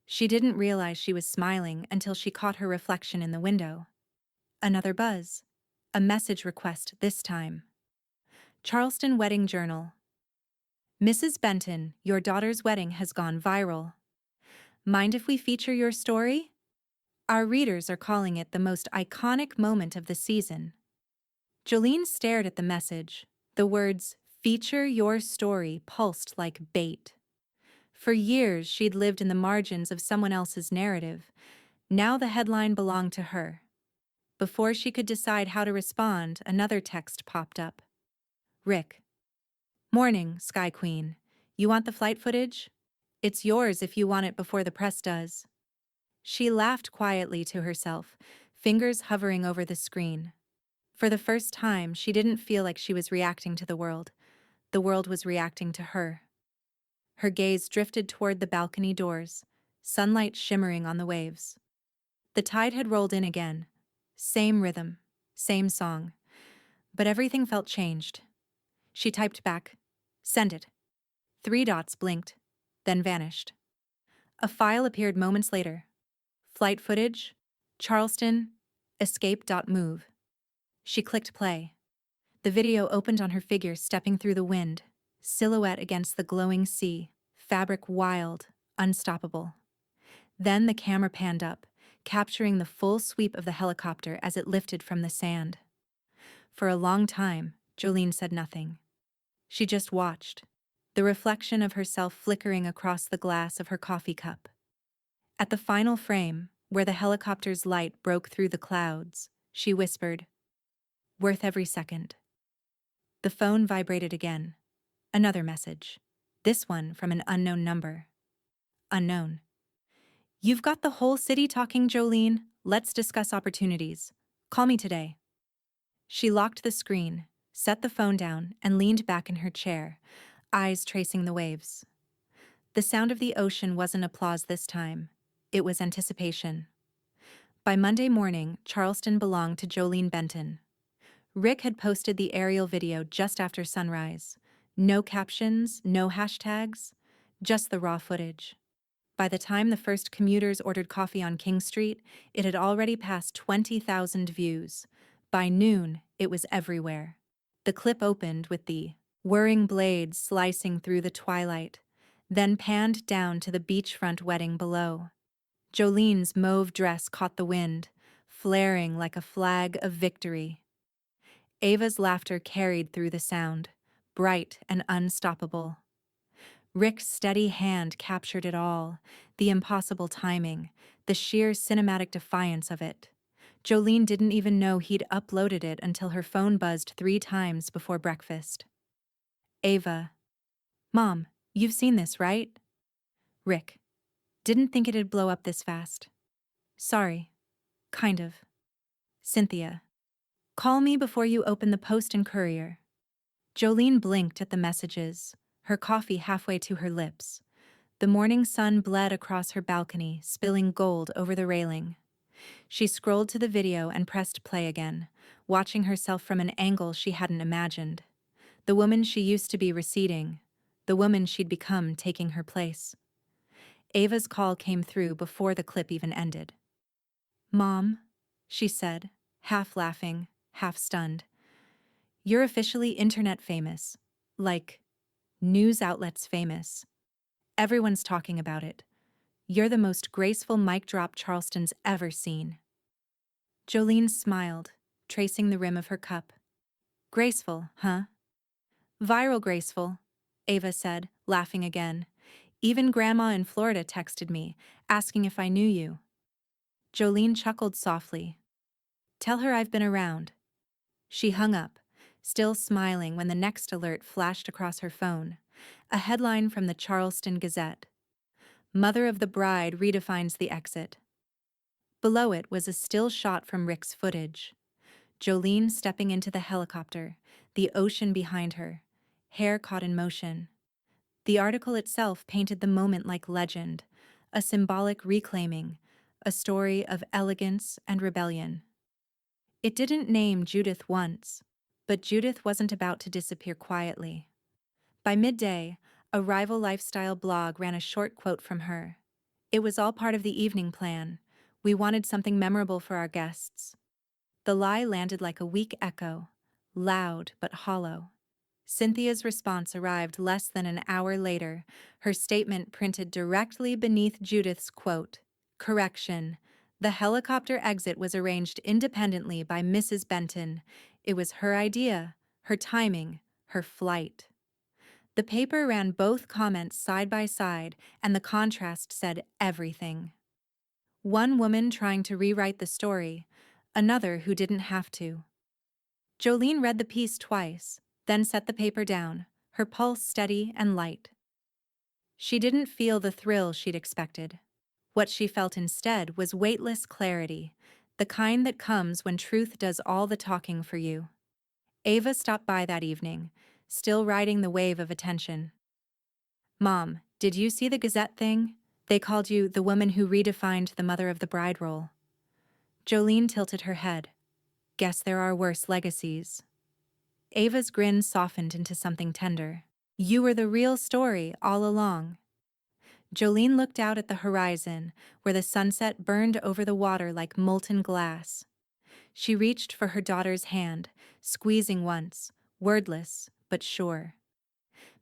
She didn't realize she was smiling until she caught her reflection in the window. Another buzz. A message request this time. Charleston Wedding Journal. "Mrs. Benton, your daughter's wedding has gone viral. Mind if we feature your story? Our readers are calling it the most iconic moment of the season." Jolene stared at the message. The words, "feature your story," pulsed like bait. For years, she'd lived in the margins of someone else's narrative. Now the headline belonged to her. Before she could decide how to respond, another text popped up. Rick. "Morning, Sky Queen. You want the flight footage? It's yours if you want it before the press does." She laughed quietly to herself, fingers hovering over the screen. For the first time, she didn't feel like she was reacting to the world. The world was reacting to her. Her gaze drifted toward the balcony doors, sunlight shimmering on the waves. The tide had rolled in again. Same rhythm, same song. But everything felt changed. She typed back, "Send it." 3 dots blinked, then vanished. A file appeared moments later. Flight footage, Charleston, escape.move. She clicked play. The video opened on her figure stepping through the wind, silhouette against the glowing sea, fabric wild, unstoppable. Then the camera panned up, capturing the full sweep of the helicopter as it lifted from the sand. For a long time, Jolene said nothing. She just watched, the reflection of herself flickering across the glass of her coffee cup. At the final frame, where the helicopter's light broke through the clouds, she whispered, "Worth every second." The phone vibrated again. Another message. This one from an unknown number. Unknown. "You've got the whole city talking, Jolene. Let's discuss opportunities. Call me today." She locked the screen, set the phone down, and leaned back in her chair, eyes tracing the waves. The sound of the ocean wasn't applause this time. It was anticipation. By Monday morning, Charleston belonged to Jolene Benton. Rick had posted the aerial video just after sunrise. No captions, no hashtags, just the raw footage. By the time the first commuters ordered coffee on King Street, it had already passed 20,000 views. By noon, it was everywhere. The clip opened with the whirring blades slicing through the twilight, then panned down to the beachfront wedding below. Jolene's mauve dress caught the wind, flaring like a flag of victory. Ava's laughter carried through the sound, bright and unstoppable. Rick's steady hand captured it all, the impossible timing, the sheer cinematic defiance of it. Jolene didn't even know he'd uploaded it until her phone buzzed 3 times before breakfast. Ava. Mom, you've seen this, right? Rick. Didn't think it'd blow up this fast. Sorry. Kind of. Cynthia. Call me before you open the Post and Courier. Jolene blinked at the messages, her coffee halfway to her lips. The morning sun bled across her balcony, spilling gold over the railing. She scrolled to the video and pressed play again, watching herself from an angle she hadn't imagined. The woman she used to be receding, the woman she'd become taking her place. Ava's call came through before the clip even ended. Mom, she said, half laughing, half stunned. You're officially internet famous. Like, news outlets famous. Everyone's talking about it. You're the most graceful mic drop Charleston's ever seen. Jolene smiled, tracing the rim of her cup. Graceful, huh? Viral graceful, Ava said, laughing again. Even Grandma in Florida texted me, asking if I knew you. Jolene chuckled softly. Tell her I've been around. She hung up, still smiling when the next alert flashed across her phone. A headline from the Charleston Gazette. Mother of the bride redefines the exit. Below it was a still shot from Rick's footage. Jolene stepping into the helicopter, the ocean behind her, hair caught in motion. The article itself painted the moment like legend, a symbolic reclaiming, a story of elegance and rebellion. It didn't name Judith once, but Judith wasn't about to disappear quietly. By midday, a rival lifestyle blog ran a short quote from her. It was all part of the evening plan. We wanted something memorable for our guests. The lie landed like a weak echo, loud but hollow. Cynthia's response arrived less than an hour later, her statement printed directly beneath Judith's quote. Correction. The helicopter exit was arranged independently by Mrs. Benton. It was her idea, her timing, her flight. The paper ran both comments side by side, and the contrast said everything. One woman trying to rewrite the story, another who didn't have to. Jolene read the piece twice, then set the paper down, her pulse steady and light. She didn't feel the thrill she'd expected. What she felt instead was weightless clarity, the kind that comes when truth does all the talking for you. Ava stopped by that evening, still riding the wave of attention. Mom, did you see the Gazette thing? They called you the woman who redefined the mother of the bride role. Jolene tilted her head. Guess there are worse legacies. Ava's grin softened into something tender. You were the real story all along. Jolene looked out at the horizon, where the sunset burned over the water like molten glass. She reached for her daughter's hand, squeezing once, wordless but sure.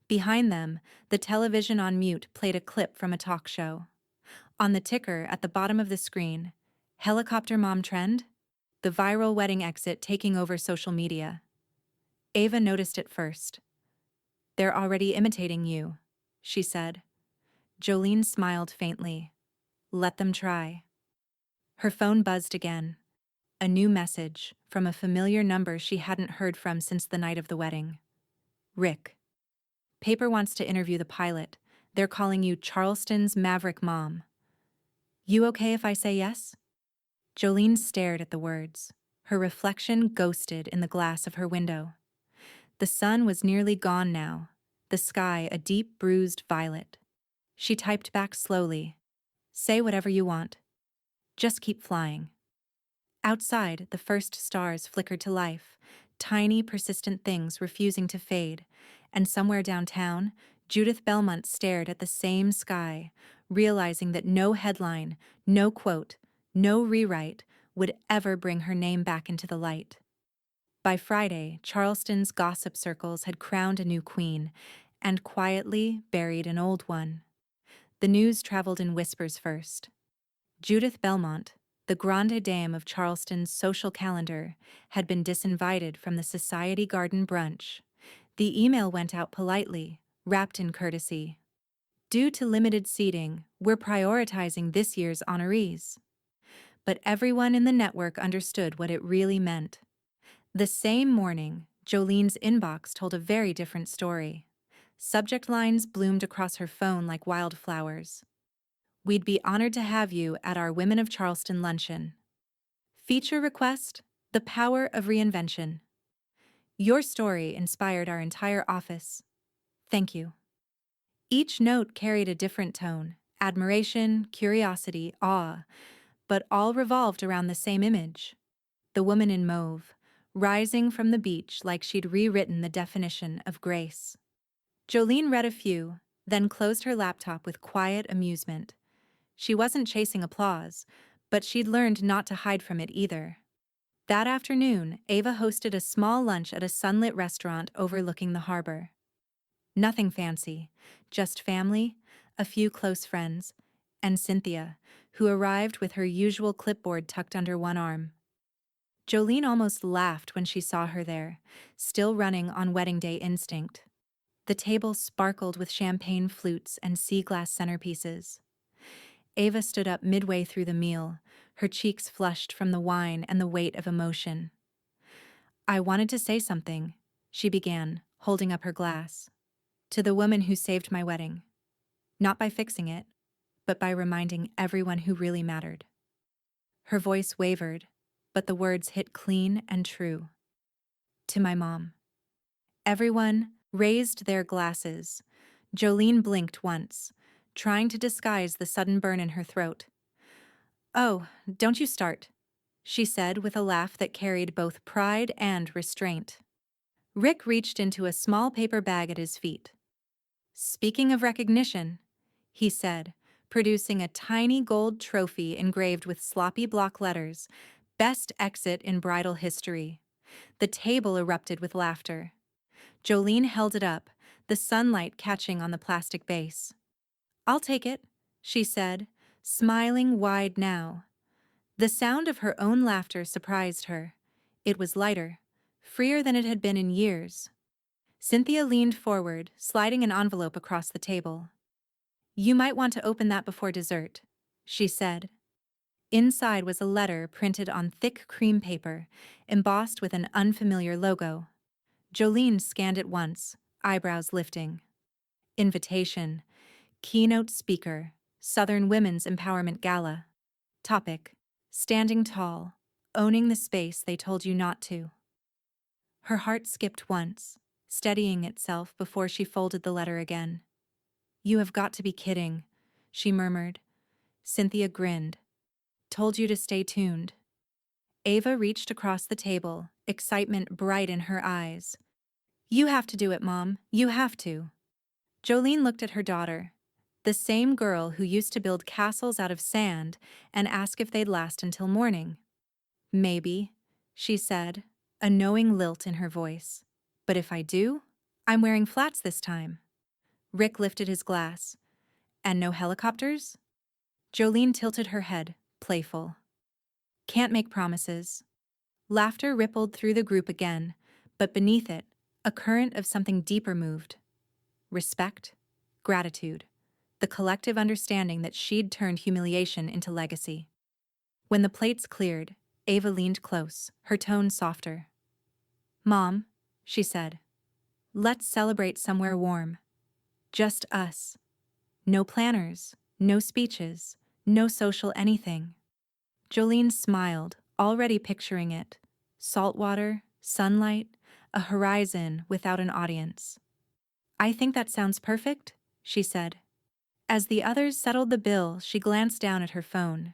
Behind them, the television on mute played a clip from a talk show. On the ticker at the bottom of the screen, Helicopter Mom Trend? The viral wedding exit taking over social media. Ava noticed it first. They're already imitating you, she said. Jolene smiled faintly. Let them try. Her phone buzzed again. A new message from a familiar number she hadn't heard from since the night of the wedding. Rick. Paper wants to interview the pilot. They're calling you Charleston's Maverick Mom. You okay if I say yes? Jolene stared at the words. Her reflection ghosted in the glass of her window. The sun was nearly gone now, the sky a deep bruised violet. She typed back slowly. Say whatever you want. Just keep flying. Outside, the first stars flickered to life, tiny, persistent things refusing to fade, and somewhere downtown, Judith Belmont stared at the same sky, realizing that no headline, no quote, no rewrite would ever bring her name back into the light. By Friday, Charleston's gossip circles had crowned a new queen and quietly buried an old one. The news traveled in whispers first. Judith Belmont, the grande dame of Charleston's social calendar, had been disinvited from the Society Garden brunch. The email went out politely, wrapped in courtesy. Due to limited seating, we're prioritizing this year's honorees. But everyone in the network understood what it really meant. The same morning, Jolene's inbox told a very different story. Subject lines bloomed across her phone like wildflowers. We'd be honored to have you at our Women of Charleston luncheon. Feature request: The Power of Reinvention. Your story inspired our entire office. Thank you. Each note carried a different tone: admiration, curiosity, awe, but all revolved around the same image. The woman in mauve, rising from the beach like she'd rewritten the definition of grace. Jolene read a few, then closed her laptop with quiet amusement. She wasn't chasing applause, but she'd learned not to hide from it either. That afternoon, Ava hosted a small lunch at a sunlit restaurant overlooking the harbor. Nothing fancy, just family, a few close friends, and Cynthia, who arrived with her usual clipboard tucked under one arm. Jolene almost laughed when she saw her there, still running on wedding day instinct. The table sparkled with champagne flutes and sea glass centerpieces. Ava stood up midway through the meal, her cheeks flushed from the wine and the weight of emotion. "I wanted to say something," she began, holding up her glass. "To the woman who saved my wedding. Not by fixing it, but by reminding everyone who really mattered." Her voice wavered, but the words hit clean and true. "To my mom." Everyone raised their glasses. Jolene blinked once, trying to disguise the sudden burn in her throat. "Oh, don't you start," she said with a laugh that carried both pride and restraint. Rick reached into a small paper bag at his feet. "Speaking of recognition," he said, producing a tiny gold trophy engraved with sloppy block letters, "Best Exit in Bridal History." The table erupted with laughter. Jolene held it up, the sunlight catching on the plastic base. "I'll take it," she said, smiling wide now. The sound of her own laughter surprised her. It was lighter, freer than it had been in years. Cynthia leaned forward, sliding an envelope across the table. "You might want to open that before dessert," she said. Inside was a letter printed on thick cream paper, embossed with an unfamiliar logo. Jolene scanned it once, eyebrows lifting. Invitation: Keynote speaker, Southern Women's Empowerment Gala. Topic: Standing tall, owning the space they told you not to. Her heart skipped once, steadying itself before she folded the letter again. "You have got to be kidding," she murmured. Cynthia grinned. "Told you to stay tuned." Ava reached across the table, excitement bright in her eyes. "You have to do it, Mom. You have to." Jolene looked at her daughter, the same girl who used to build castles out of sand and ask if they'd last until morning. "Maybe," she said, a knowing lilt in her voice. "But if I do, I'm wearing flats this time." Rick lifted his glass. "And no helicopters?" Jolene tilted her head, playful. "Can't make promises." Laughter rippled through the group again, but beneath it, a current of something deeper moved. Respect, gratitude, the collective understanding that she'd turned humiliation into legacy. When the plates cleared, Ava leaned close, her tone softer. "Mom," she said, "let's celebrate somewhere warm. Just us. No planners, no speeches, no social anything." Jolene smiled, already picturing it. Saltwater, sunlight, a horizon without an audience. "I think that sounds perfect," she said. As the others settled the bill, she glanced down at her phone.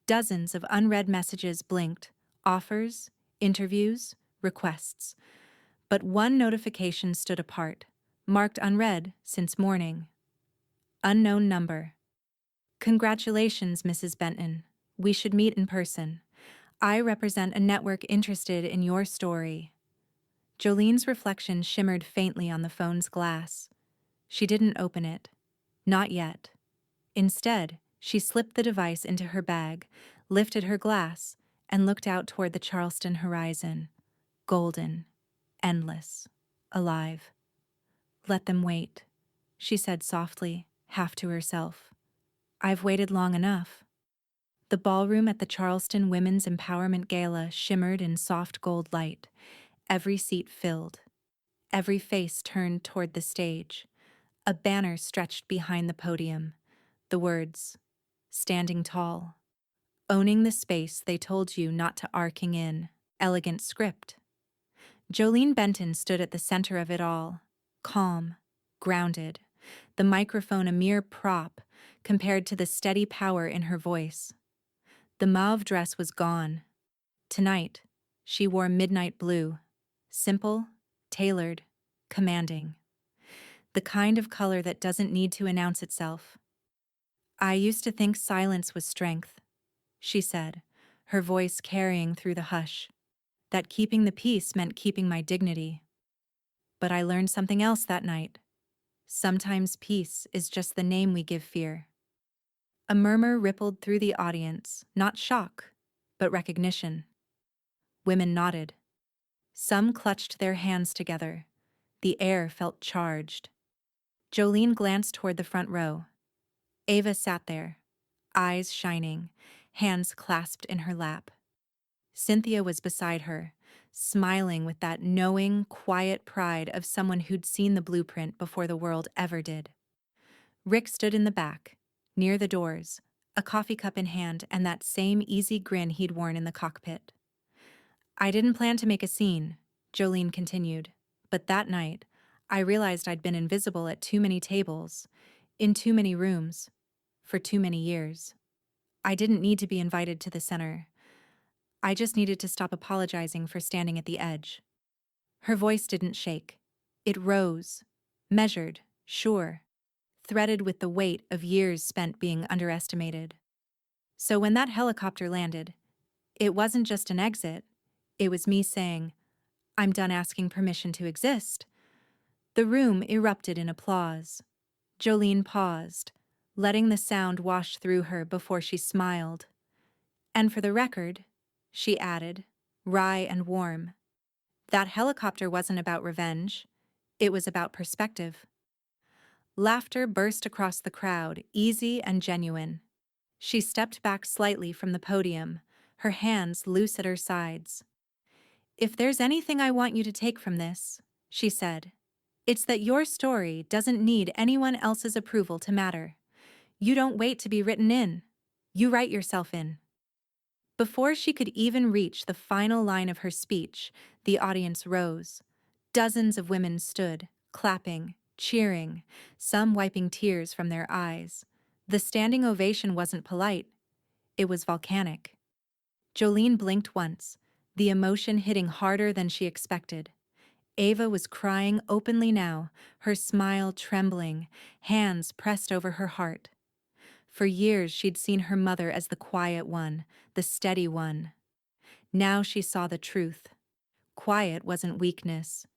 Dozens of unread messages blinked, offers, interviews, requests. But one notification stood apart, marked unread since morning. Unknown number. "Congratulations, Mrs. Benton. We should meet in person. I represent a network interested in your story." Jolene's reflection shimmered faintly on the phone's glass. She didn't open it. Not yet. Instead, she slipped the device into her bag, lifted her glass, and looked out toward the Charleston horizon, golden, endless, alive. "Let them wait," she said softly, half to herself. "I've waited long enough." The ballroom at the Charleston Women's Empowerment Gala shimmered in soft gold light, every seat filled, every face turned toward the stage. A banner stretched behind the podium, the words, "Standing tall." Owning the space they told you not to arcing in. Elegant script. Jolene Benton stood at the center of it all, calm, grounded, the microphone a mere prop compared to the steady power in her voice. The mauve dress was gone. Tonight, she wore midnight blue, simple, tailored, commanding. The kind of color that doesn't need to announce itself. "I used to think silence was strength," she said, her voice carrying through the hush, "that keeping the peace meant keeping my dignity. But I learned something else that night. Sometimes peace is just the name we give fear." A murmur rippled through the audience, not shock, but recognition. Women nodded. Some clutched their hands together. The air felt charged. Jolene glanced toward the front row. Ava sat there, eyes shining, hands clasped in her lap. Cynthia was beside her, smiling with that knowing, quiet pride of someone who'd seen the blueprint before the world ever did. Rick stood in the back, near the doors, a coffee cup in hand and that same easy grin he'd worn in the cockpit. "I didn't plan to make a scene," Jolene continued, "but that night, I realized I'd been invisible at too many tables, in too many rooms, for too many years. I didn't need to be invited to the center. I just needed to stop apologizing for standing at the edge." Her voice didn't shake. It rose, measured, sure, threaded with the weight of years spent being underestimated. "So when that helicopter landed, it wasn't just an exit. It was me saying, 'I'm done asking permission to exist.'" The room erupted in applause. Jolene paused, letting the sound wash through her before she smiled. "And for the record," she added, wry and warm, "that helicopter wasn't about revenge. It was about perspective." Laughter burst across the crowd, easy and genuine. She stepped back slightly from the podium, her hands loose at her sides. "If there's anything I want you to take from this," she said, "it's that your story doesn't need anyone else's approval to matter. You don't wait to be written in. You write yourself in." Before she could even reach the final line of her speech, the audience rose. Dozens of women stood, clapping, cheering, some wiping tears from their eyes. The standing ovation wasn't polite. It was volcanic. Jolene blinked once, the emotion hitting harder than she expected. Ava was crying openly now, her smile trembling, hands pressed over her heart. For years she'd seen her mother as the quiet one, the steady one. Now she saw the truth. Quiet wasn't weakness.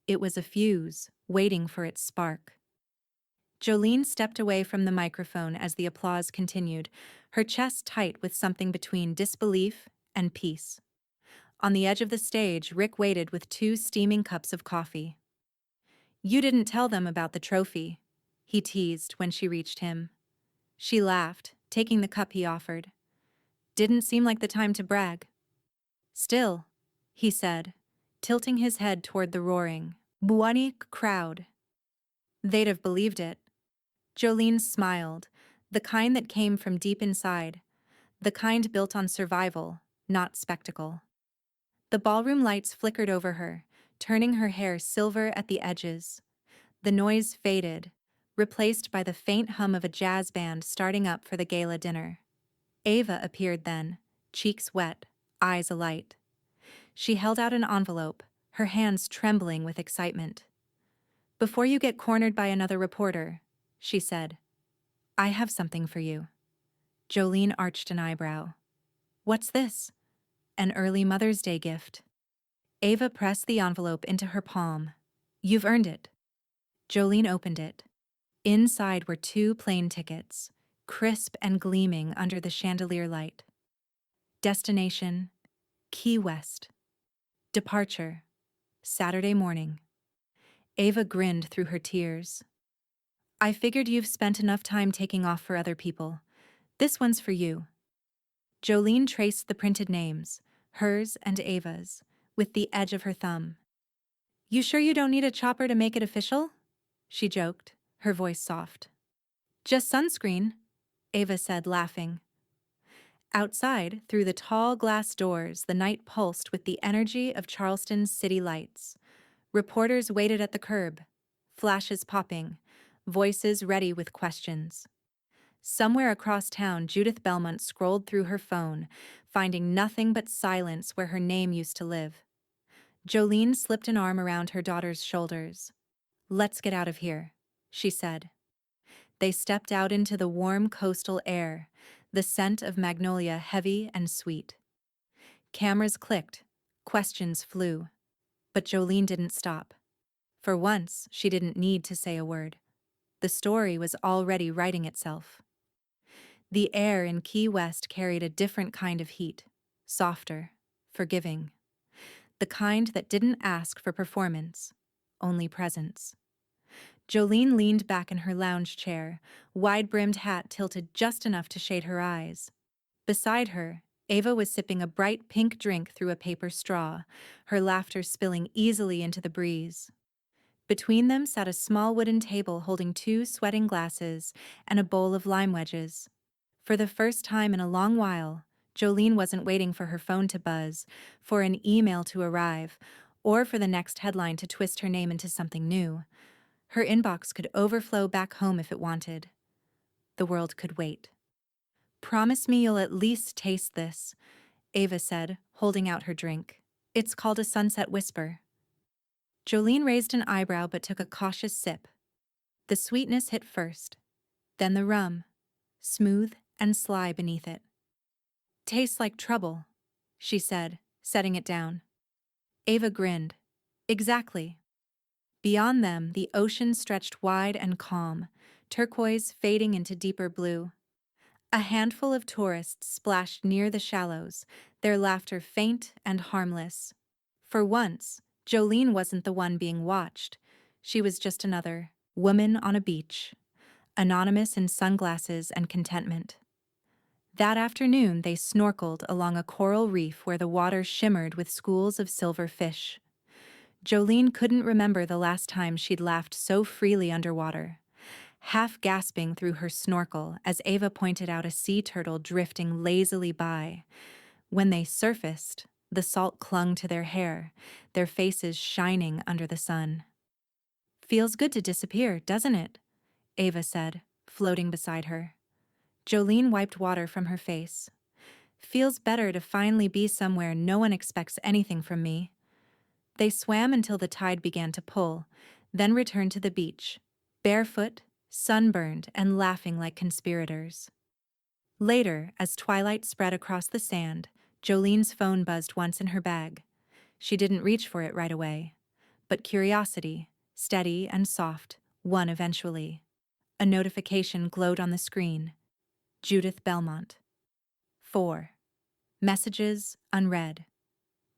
It was a fuse, waiting for its spark. Jolene stepped away from the microphone as the applause continued, her chest tight with something between disbelief and peace. On the edge of the stage, Rick waited with 2 steaming cups of coffee. "You didn't tell them about the trophy," he teased when she reached him. She laughed, taking the cup he offered. "Didn't seem like the time to brag." "Still," he said, tilting his head toward the roaring, buonic crowd. "They'd have believed it." Jolene smiled, the kind that came from deep inside, the kind built on survival, not spectacle. The ballroom lights flickered over her, turning her hair silver at the edges. The noise faded, replaced by the faint hum of a jazz band starting up for the gala dinner. Ava appeared then, cheeks wet, eyes alight. She held out an envelope, her hands trembling with excitement. "Before you get cornered by another reporter," she said, "I have something for you." Jolene arched an eyebrow. "What's this?" "An early Mother's Day gift." Ava pressed the envelope into her palm. "You've earned it." Jolene opened it. Inside were 2 plane tickets, crisp and gleaming under the chandelier light. Destination, Key West. Departure, Saturday morning. Ava grinned through her tears. I figured you've spent enough time taking off for other people. This one's for you. Jolene traced the printed names, hers and Ava's, with the edge of her thumb. You sure you don't need a chopper to make it official? She joked, her voice soft. Just sunscreen, Ava said, laughing. Outside, through the tall glass doors, the night pulsed with the energy of Charleston's city lights. Reporters waited at the curb, flashes popping, voices ready with questions. Somewhere across town, Judith Belmont scrolled through her phone, finding nothing but silence where her name used to live. Jolene slipped an arm around her daughter's shoulders. Let's get out of here, she said. They stepped out into the warm coastal air, the scent of magnolia heavy and sweet. Cameras clicked, questions flew. But Jolene didn't stop. For once, she didn't need to say a word. The story was already writing itself. The air in Key West carried a different kind of heat, softer, forgiving. The kind that didn't ask for performance, only presence. Jolene leaned back in her lounge chair, wide-brimmed hat tilted just enough to shade her eyes. Beside her, Ava was sipping a bright pink drink through a paper straw, her laughter spilling easily into the breeze. Between them sat a small wooden table holding 2 sweating glasses and a bowl of lime wedges. For the first time in a long while, Jolene wasn't waiting for her phone to buzz, for an email to arrive, or for the next headline to twist her name into something new. Her inbox could overflow back home if it wanted. The world could wait. Promise me you'll at least taste this, Ava said, holding out her drink. It's called a sunset whisper. Jolene raised an eyebrow but took a cautious sip. The sweetness hit first, then the rum, smooth and sly beneath it. Tastes like trouble, she said, setting it down. Ava grinned. Exactly. Beyond them, the ocean stretched wide and calm, turquoise fading into deeper blue. A handful of tourists splashed near the shallows, their laughter faint and harmless. For once, Jolene wasn't the one being watched. She was just another woman on a beach, anonymous in sunglasses and contentment. That afternoon, they snorkeled along a coral reef where the water shimmered with schools of silver fish. Jolene couldn't remember the last time she'd laughed so freely underwater. Half gasping through her snorkel as Ava pointed out a sea turtle drifting lazily by. When they surfaced, the salt clung to their hair, their faces shining under the sun. Feels good to disappear, doesn't it? Ava said, floating beside her. Jolene wiped water from her face. Feels better to finally be somewhere no one expects anything from me. They swam until the tide began to pull, then returned to the beach, barefoot, sunburned, and laughing like conspirators. Later, as twilight spread across the sand, Jolene's phone buzzed once in her bag. She didn't reach for it right away. But curiosity, steady and soft, won eventually. A notification glowed on the screen. Judith Belmont. 4. Messages unread.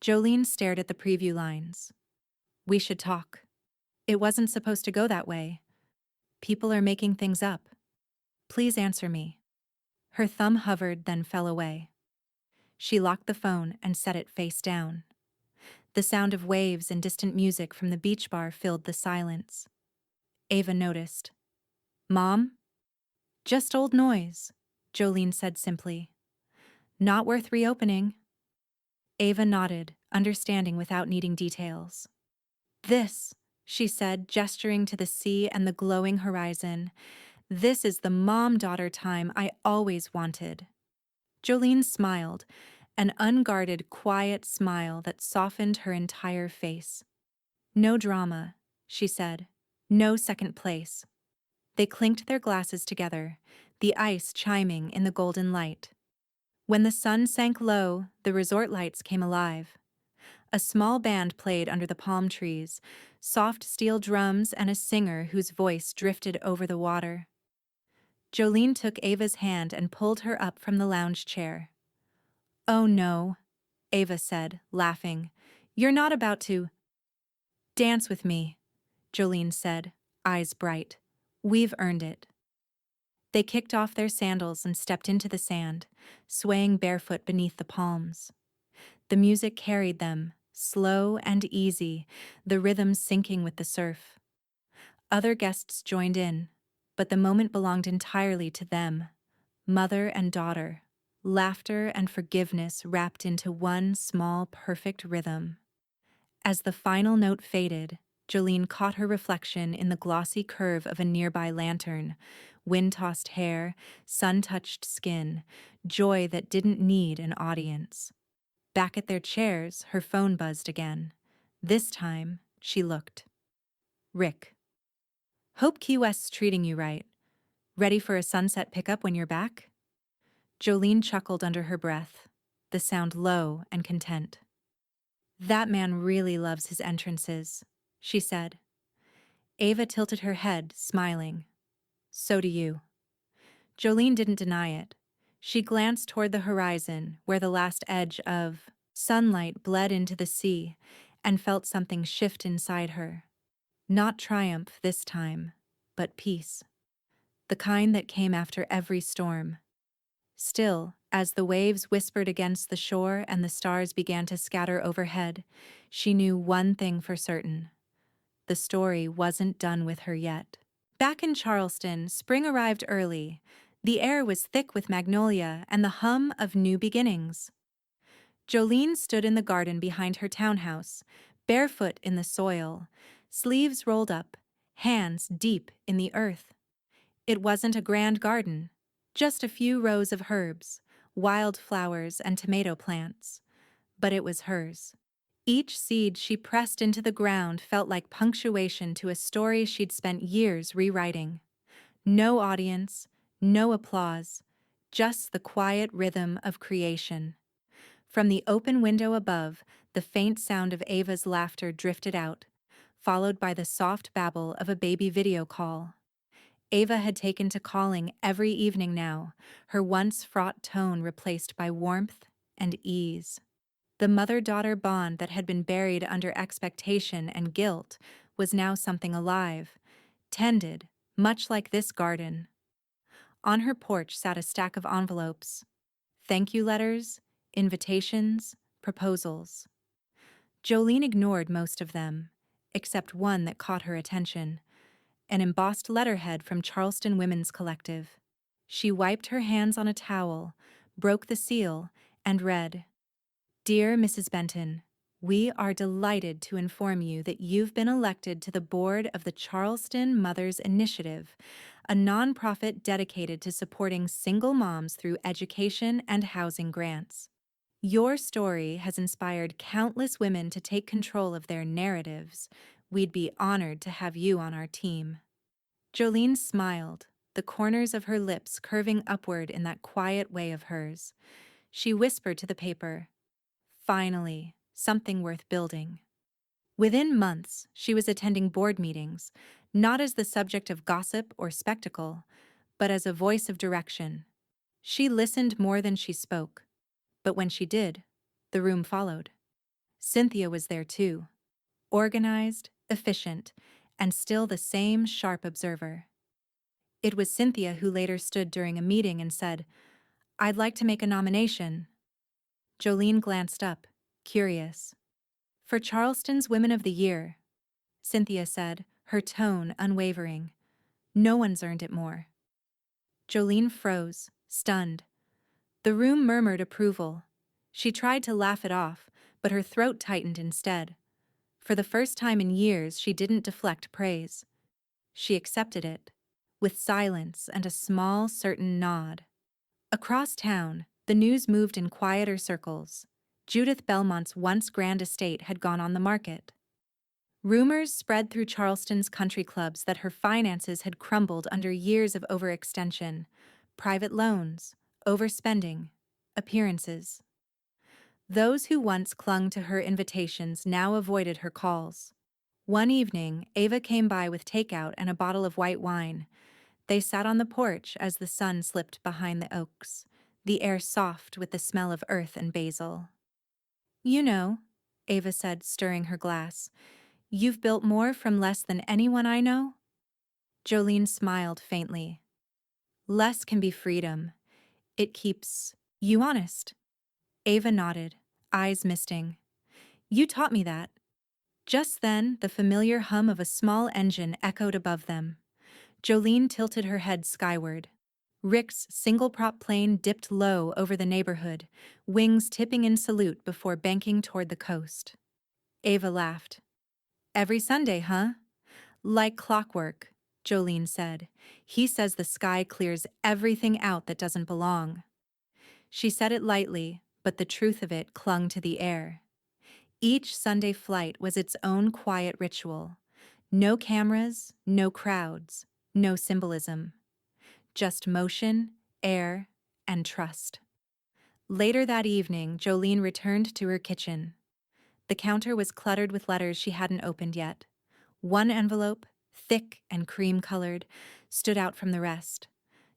Jolene stared at the preview lines. We should talk. It wasn't supposed to go that way. People are making things up. Please answer me. Her thumb hovered, then fell away. She locked the phone and set it face down. The sound of waves and distant music from the beach bar filled the silence. Ava noticed. Mom? Just old noise, Jolene said simply. Not worth reopening. Ava nodded, understanding without needing details. This, she said, gesturing to the sea and the glowing horizon. This is the mom-daughter time I always wanted. Jolene smiled, an unguarded, quiet smile that softened her entire face. No drama, she said. No second place. They clinked their glasses together, the ice chiming in the golden light. When the sun sank low, the resort lights came alive. A small band played under the palm trees, soft steel drums and a singer whose voice drifted over the water. Jolene took Ava's hand and pulled her up from the lounge chair. Oh no, Ava said, laughing. You're not about to dance with me, Jolene said, eyes bright. We've earned it. They kicked off their sandals and stepped into the sand, swaying barefoot beneath the palms. The music carried them, slow and easy, the rhythm syncing with the surf. Other guests joined in, but the moment belonged entirely to them, mother and daughter, laughter and forgiveness wrapped into one small, perfect rhythm. As the final note faded, Jolene caught her reflection in the glossy curve of a nearby lantern, wind-tossed hair, sun-touched skin, joy that didn't need an audience. Back at their chairs, her phone buzzed again. This time, she looked. Rick. Hope Key West's treating you right. Ready for a sunset pickup when you're back? Jolene chuckled under her breath, the sound low and content. That man really loves his entrances, she said. Ava tilted her head, smiling. So do you. Jolene didn't deny it. She glanced toward the horizon, where the last edge of sunlight bled into the sea, and felt something shift inside her. Not triumph this time, but peace. The kind that came after every storm. Still, as the waves whispered against the shore and the stars began to scatter overhead, she knew one thing for certain. The story wasn't done with her yet. Back in Charleston, spring arrived early. The air was thick with magnolia and the hum of new beginnings. Jolene stood in the garden behind her townhouse, barefoot in the soil, sleeves rolled up, hands deep in the earth. It wasn't a grand garden, just a few rows of herbs, wildflowers and tomato plants. But it was hers. Each seed she pressed into the ground felt like punctuation to a story she'd spent years rewriting. No audience, no applause, just the quiet rhythm of creation. From the open window above, the faint sound of Ava's laughter drifted out, followed by the soft babble of a baby video call. Ava had taken to calling every evening now, her once fraught tone replaced by warmth and ease. The mother-daughter bond that had been buried under expectation and guilt was now something alive, tended, much like this garden. On her porch sat a stack of envelopes. Thank you letters, invitations, proposals. Jolene ignored most of them, except one that caught her attention. An embossed letterhead from Charleston Women's Collective. She wiped her hands on a towel, broke the seal, and read, Dear Mrs. Benton, we are delighted to inform you that you've been elected to the board of the Charleston Mothers Initiative, a nonprofit dedicated to supporting single moms through education and housing grants. Your story has inspired countless women to take control of their narratives. We'd be honored to have you on our team. Jolene smiled, the corners of her lips curving upward in that quiet way of hers. She whispered to the paper, Finally, something worth building. Within months, she was attending board meetings, not as the subject of gossip or spectacle, but as a voice of direction. She listened more than she spoke, but when she did, the room followed. Cynthia was there too, organized, efficient, and still the same sharp observer. It was Cynthia who later stood during a meeting and said, I'd like to make a nomination. Jolene glanced up, curious. For Charleston's Women of the Year, Cynthia said, her tone unwavering. No one's earned it more. Jolene froze, stunned. The room murmured approval. She tried to laugh it off, but her throat tightened instead. For the first time in years, she didn't deflect praise. She accepted it, with silence and a small, certain nod. Across town, the news moved in quieter circles. Judith Belmont's once grand estate had gone on the market. Rumors spread through Charleston's country clubs that her finances had crumbled under years of overextension, private loans, overspending, appearances. Those who once clung to her invitations now avoided her calls. One evening, Ava came by with takeout and a bottle of white wine. They sat on the porch as the sun slipped behind the oaks, the air soft with the smell of earth and basil. You know, Ava said, stirring her glass, you've built more from less than anyone I know? Jolene smiled faintly. Less can be freedom. It keeps you honest. Ava nodded, eyes misting. You taught me that. Just then, the familiar hum of a small engine echoed above them. Jolene tilted her head skyward. Rick's single-prop plane dipped low over the neighborhood, wings tipping in salute before banking toward the coast. Ava laughed. Every Sunday, huh? Like clockwork, Jolene said. He says the sky clears everything out that doesn't belong. She said it lightly, but the truth of it clung to the air. Each Sunday flight was its own quiet ritual. No cameras, no crowds, no symbolism. Just motion, air, and trust. Later that evening, Jolene returned to her kitchen. The counter was cluttered with letters she hadn't opened yet. One envelope, thick and cream-colored, stood out from the rest.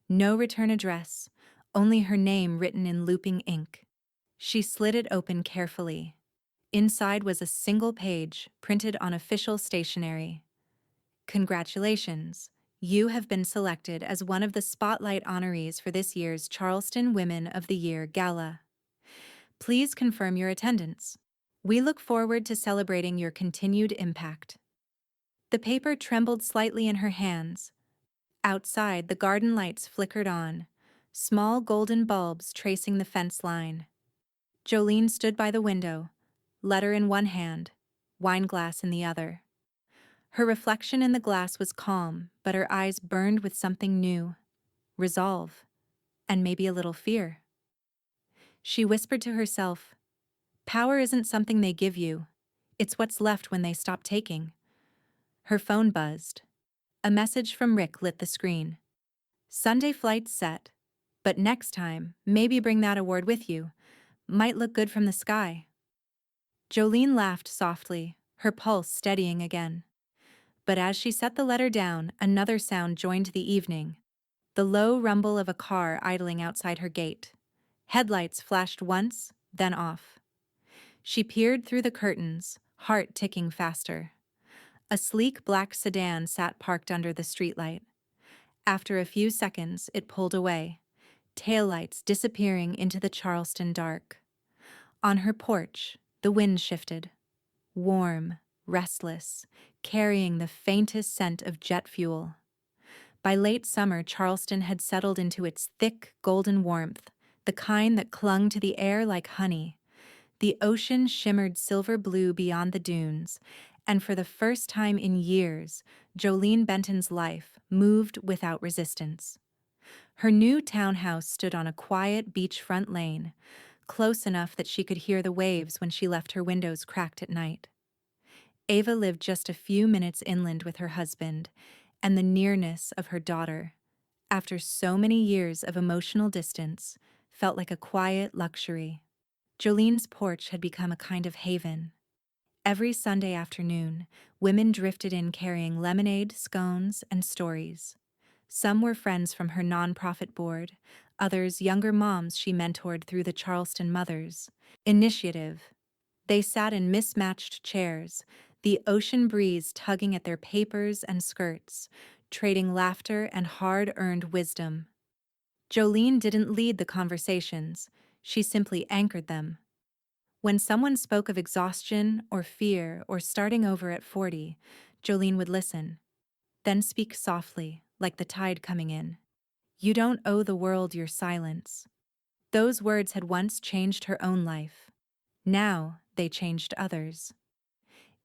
No return address, only her name written in looping ink. She slid it open carefully. Inside was a single page, printed on official stationery. Congratulations. You have been selected as one of the Spotlight honorees for this year's Charleston Women of the Year Gala. Please confirm your attendance. We look forward to celebrating your continued impact. The paper trembled slightly in her hands. Outside, the garden lights flickered on, small golden bulbs tracing the fence line. Jolene stood by the window, letter in one hand, wineglass in the other. Her reflection in the glass was calm, but her eyes burned with something new, resolve, and maybe a little fear. She whispered to herself, power isn't something they give you, it's what's left when they stop taking. Her phone buzzed. A message from Rick lit the screen. Sunday flight set, but next time, maybe bring that award with you. Might look good from the sky. Jolene laughed softly, her pulse steadying again. But as she set the letter down, another sound joined the evening. The low rumble of a car idling outside her gate. Headlights flashed once, then off. She peered through the curtains, heart ticking faster. A sleek black sedan sat parked under the streetlight. After a few seconds, it pulled away, taillights disappearing into the Charleston dark. On her porch, the wind shifted. Warm, restless, carrying the faintest scent of jet fuel. By late summer, Charleston had settled into its thick, golden warmth, the kind that clung to the air like honey. The ocean shimmered silver blue beyond the dunes, and for the first time in years, Jolene Benton's life moved without resistance. Her new townhouse stood on a quiet beachfront lane, close enough that she could hear the waves when she left her windows cracked at night. Ava lived just a few minutes inland with her husband, and the nearness of her daughter, after so many years of emotional distance, felt like a quiet luxury. Jolene's porch had become a kind of haven. Every Sunday afternoon, women drifted in carrying lemonade, scones, and stories. Some were friends from her nonprofit board, others younger moms she mentored through the Charleston Mothers Initiative. They sat in mismatched chairs, the ocean breeze tugging at their papers and skirts, trading laughter and hard-earned wisdom. Jolene didn't lead the conversations, she simply anchored them. When someone spoke of exhaustion or fear or starting over at 40, Jolene would listen, then speak softly, like the tide coming in. You don't owe the world your silence. Those words had once changed her own life. Now they changed others.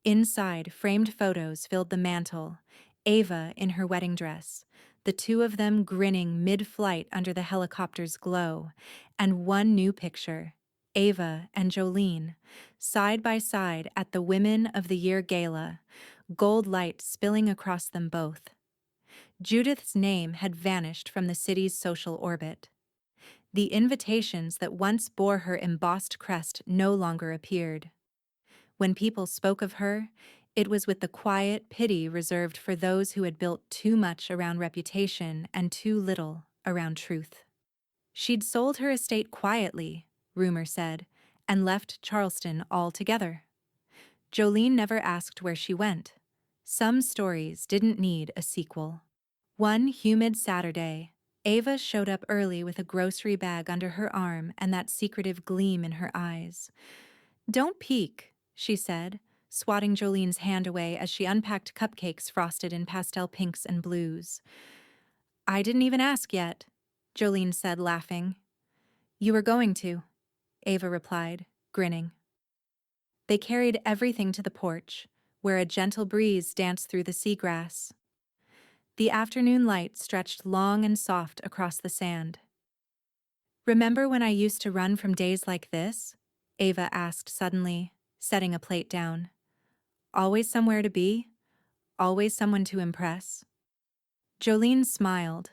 Inside, framed photos filled the mantel, Ava in her wedding dress, the two of them grinning mid-flight under the helicopter's glow, and one new picture, Ava and Jolene, side by side at the Women of the Year Gala, gold light spilling across them both. Judith's name had vanished from the city's social orbit. The invitations that once bore her embossed crest no longer appeared. When people spoke of her, it was with the quiet pity reserved for those who had built too much around reputation and too little around truth. She'd sold her estate quietly, rumor said, and left Charleston altogether. Jolene never asked where she went. Some stories didn't need a sequel. One humid Saturday, Ava showed up early with a grocery bag under her arm and that secretive gleam in her eyes. "Don't peek," she said, swatting Jolene's hand away as she unpacked cupcakes frosted in pastel pinks and blues. "I didn't even ask yet," Jolene said, laughing. "You were going to," Ava replied, grinning. They carried everything to the porch, where a gentle breeze danced through the seagrass. The afternoon light stretched long and soft across the sand. "Remember when I used to run from days like this?" Ava asked suddenly, setting a plate down. "Always somewhere to be? Always someone to impress?" Jolene smiled.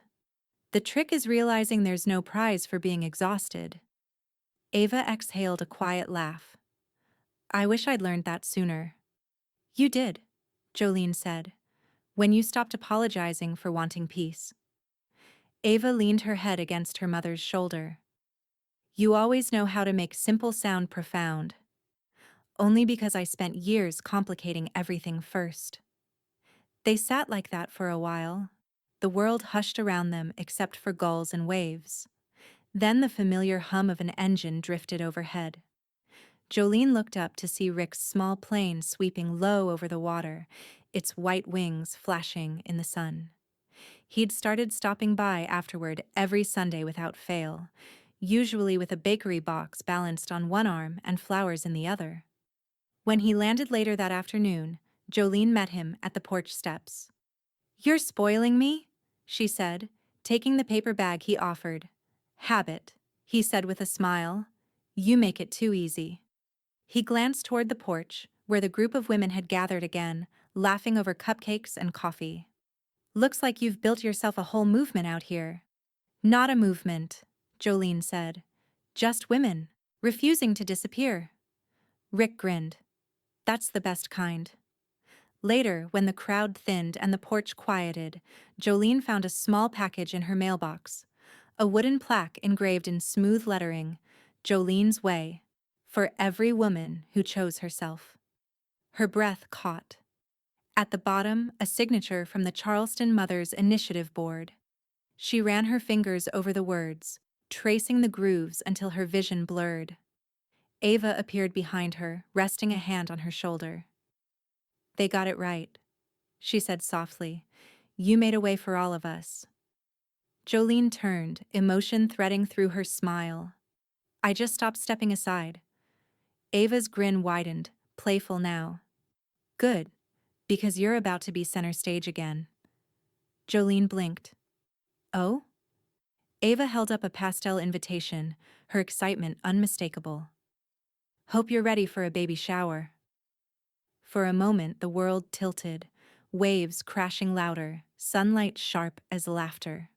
"The trick is realizing there's no prize for being exhausted." Ava exhaled a quiet laugh. "I wish I'd learned that sooner." "You did," Jolene said, "when you stopped apologizing for wanting peace." Ava leaned her head against her mother's shoulder. "You always know how to make simple sound profound." "Only because I spent years complicating everything first." They sat like that for a while. The world hushed around them except for gulls and waves. Then the familiar hum of an engine drifted overhead. Jolene looked up to see Rick's small plane sweeping low over the water, its white wings flashing in the sun. He'd started stopping by afterward every Sunday without fail, usually with a bakery box balanced on one arm and flowers in the other. When he landed later that afternoon, Jolene met him at the porch steps. "You're spoiling me," she said, taking the paper bag he offered. "Habit," he said with a smile. "You make it too easy." He glanced toward the porch, where the group of women had gathered again, laughing over cupcakes and coffee. "Looks like you've built yourself a whole movement out here." "Not a movement," Jolene said. "Just women, refusing to disappear." Rick grinned. "That's the best kind." Later, when the crowd thinned and the porch quieted, Jolene found a small package in her mailbox. A wooden plaque engraved in smooth lettering, "Jolene's Way, for every woman who chose herself." Her breath caught. At the bottom, a signature from the Charleston Mothers Initiative Board. She ran her fingers over the words, tracing the grooves until her vision blurred. Ava appeared behind her, resting a hand on her shoulder. "They got it right," she said softly. "You made a way for all of us." Jolene turned, emotion threading through her smile. "I just stopped stepping aside." Ava's grin widened, playful now. "Good, because you're about to be center stage again." Jolene blinked. "Oh?" Ava held up a pastel invitation, her excitement unmistakable. "Hope you're ready for a baby shower." For a moment the world tilted, waves crashing louder, sunlight sharp as laughter.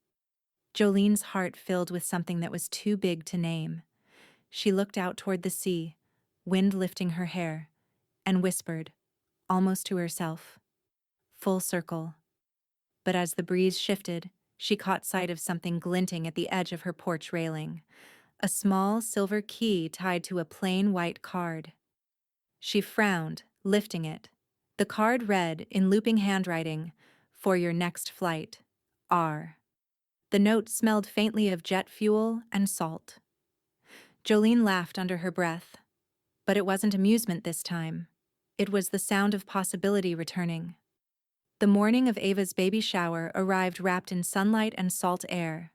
Jolene's heart filled with something that was too big to name. She looked out toward the sea, wind lifting her hair, and whispered, almost to herself, "Full circle." But as the breeze shifted, she caught sight of something glinting at the edge of her porch railing, a small silver key tied to a plain white card. She frowned, lifting it. The card read, in looping handwriting, "For your next flight, R." The note smelled faintly of jet fuel and salt. Jolene laughed under her breath. But it wasn't amusement this time. It was the sound of possibility returning. The morning of Ava's baby shower arrived wrapped in sunlight and salt air.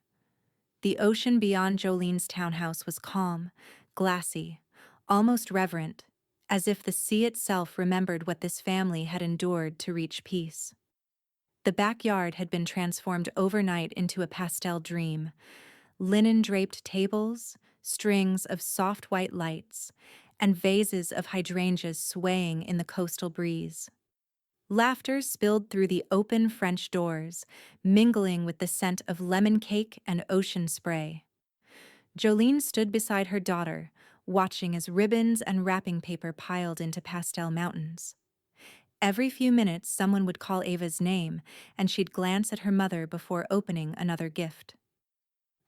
The ocean beyond Jolene's townhouse was calm, glassy, almost reverent, as if the sea itself remembered what this family had endured to reach peace. The backyard had been transformed overnight into a pastel dream. Linen-draped tables, strings of soft white lights, and vases of hydrangeas swaying in the coastal breeze. Laughter spilled through the open French doors, mingling with the scent of lemon cake and ocean spray. Jolene stood beside her daughter, watching as ribbons and wrapping paper piled into pastel mountains. Every few minutes someone would call Ava's name, and she'd glance at her mother before opening another gift.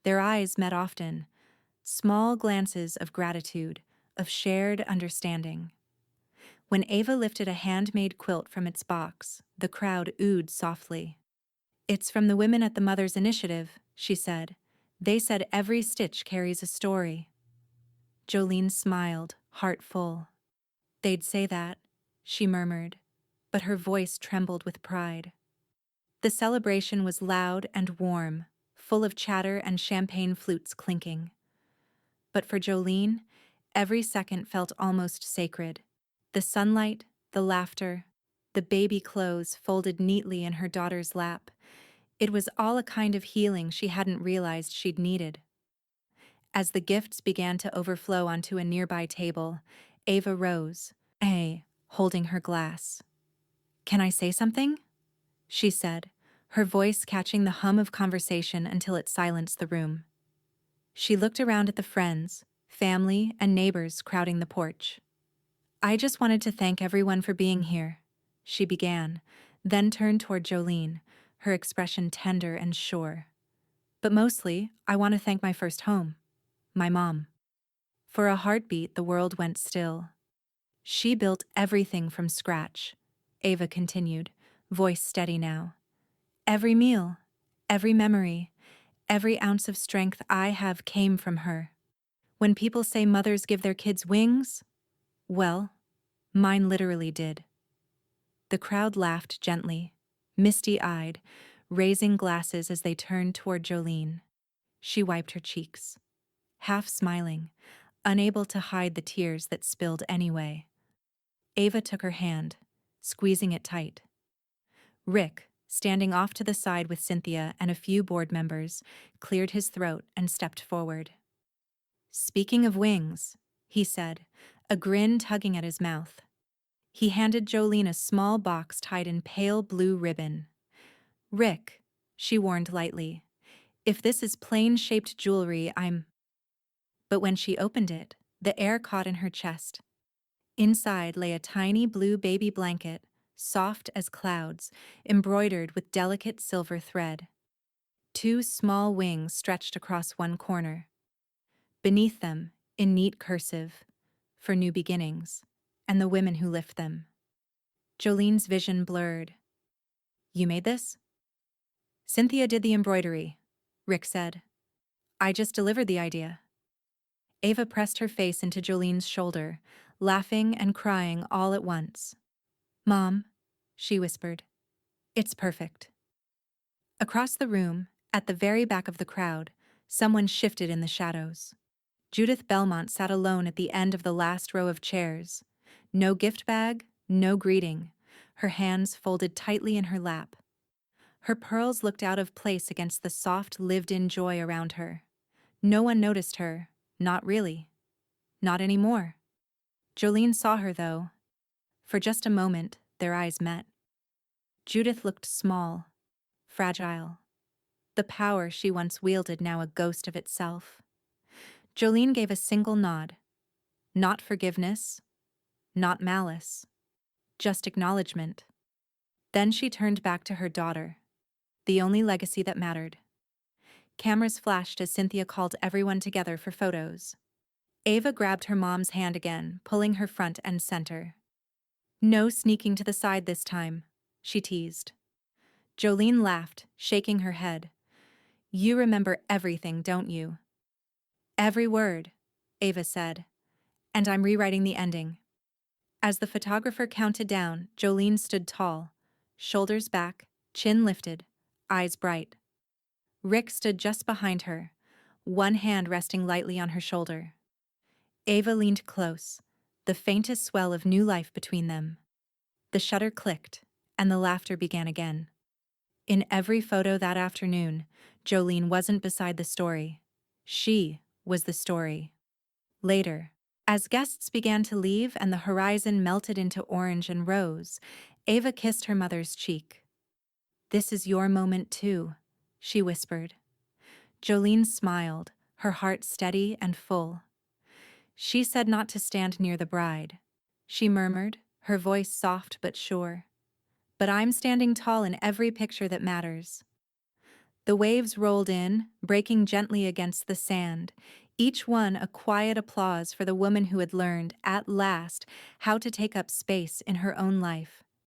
Their eyes met often, small glances of gratitude, of shared understanding. When Ava lifted a handmade quilt from its box, the crowd oohed softly. "It's from the women at the Mother's Initiative," she said. "They said every stitch carries a story." Jolene smiled, heart full. "They'd say that," she murmured, but her voice trembled with pride. The celebration was loud and warm, full of chatter and champagne flutes clinking. But for Jolene, every second felt almost sacred. The sunlight, the laughter, the baby clothes folded neatly in her daughter's lap. It was all a kind of healing she hadn't realized she'd needed. As the gifts began to overflow onto a nearby table, Ava rose, holding her glass. "Can I say something?" she said, her voice catching the hum of conversation until it silenced the room. She looked around at the friends, family, and neighbors crowding the porch. "I just wanted to thank everyone for being here," she began, then turned toward Jolene, her expression tender and sure. "But mostly, I want to thank my first home, my mom." For a heartbeat, the world went still. "She built everything from scratch," Ava continued, voice steady now. "Every meal, every memory, every ounce of strength I have came from her. When people say mothers give their kids wings, well, mine literally did." The crowd laughed gently, misty-eyed, raising glasses as they turned toward Jolene. She wiped her cheeks, half smiling, unable to hide the tears that spilled anyway. Ava took her hand, squeezing it tight. Rick, standing off to the side with Cynthia and a few board members, cleared his throat and stepped forward. "Speaking of wings," he said, a grin tugging at his mouth. He handed Jolene a small box tied in pale blue ribbon. "Rick," she warned lightly, "if this is plain-shaped jewelry, I'm—" But when she opened it, the air caught in her chest. Inside lay a tiny blue baby blanket, soft as clouds, embroidered with delicate silver thread. Two small wings stretched across one corner. Beneath them, in neat cursive, "For new beginnings," and the women who lift them. Jolene's vision blurred. "You made this?" "Cynthia did the embroidery," Rick said. "I just delivered the idea." Ava pressed her face into Jolene's shoulder, laughing and crying all at once. "Mom," she whispered, "it's perfect." Across the room, at the very back of the crowd, someone shifted in the shadows. Judith Belmont sat alone at the end of the last row of chairs. No gift bag, no greeting, her hands folded tightly in her lap. Her pearls looked out of place against the soft, lived-in joy around her. No one noticed her, not really. Not anymore. Jolene saw her, though. For just a moment, their eyes met. Judith looked small, fragile. The power she once wielded now a ghost of itself. Jolene gave a single nod. Not forgiveness, not malice, just acknowledgement. Then she turned back to her daughter, the only legacy that mattered. Cameras flashed as Cynthia called everyone together for photos. Ava grabbed her mom's hand again, pulling her front and center. "No sneaking to the side this time," she teased. Jolene laughed, shaking her head. "You remember everything, don't you?" "Every word," Ava said. "And I'm rewriting the ending." As the photographer counted down, Jolene stood tall, shoulders back, chin lifted, eyes bright. Rick stood just behind her, one hand resting lightly on her shoulder. Ava leaned close, the faintest swell of new life between them. The shutter clicked, and the laughter began again. In every photo that afternoon, Jolene wasn't beside the story. She was the story. Later, as guests began to leave and the horizon melted into orange and rose, Ava kissed her mother's cheek. "This is your moment too," she whispered. Jolene smiled, her heart steady and full. "She said not to stand near the bride," she murmured, her voice soft but sure. "But I'm standing tall in every picture that matters." The waves rolled in, breaking gently against the sand, each one a quiet applause for the woman who had learned, at last, how to take up space in her own life.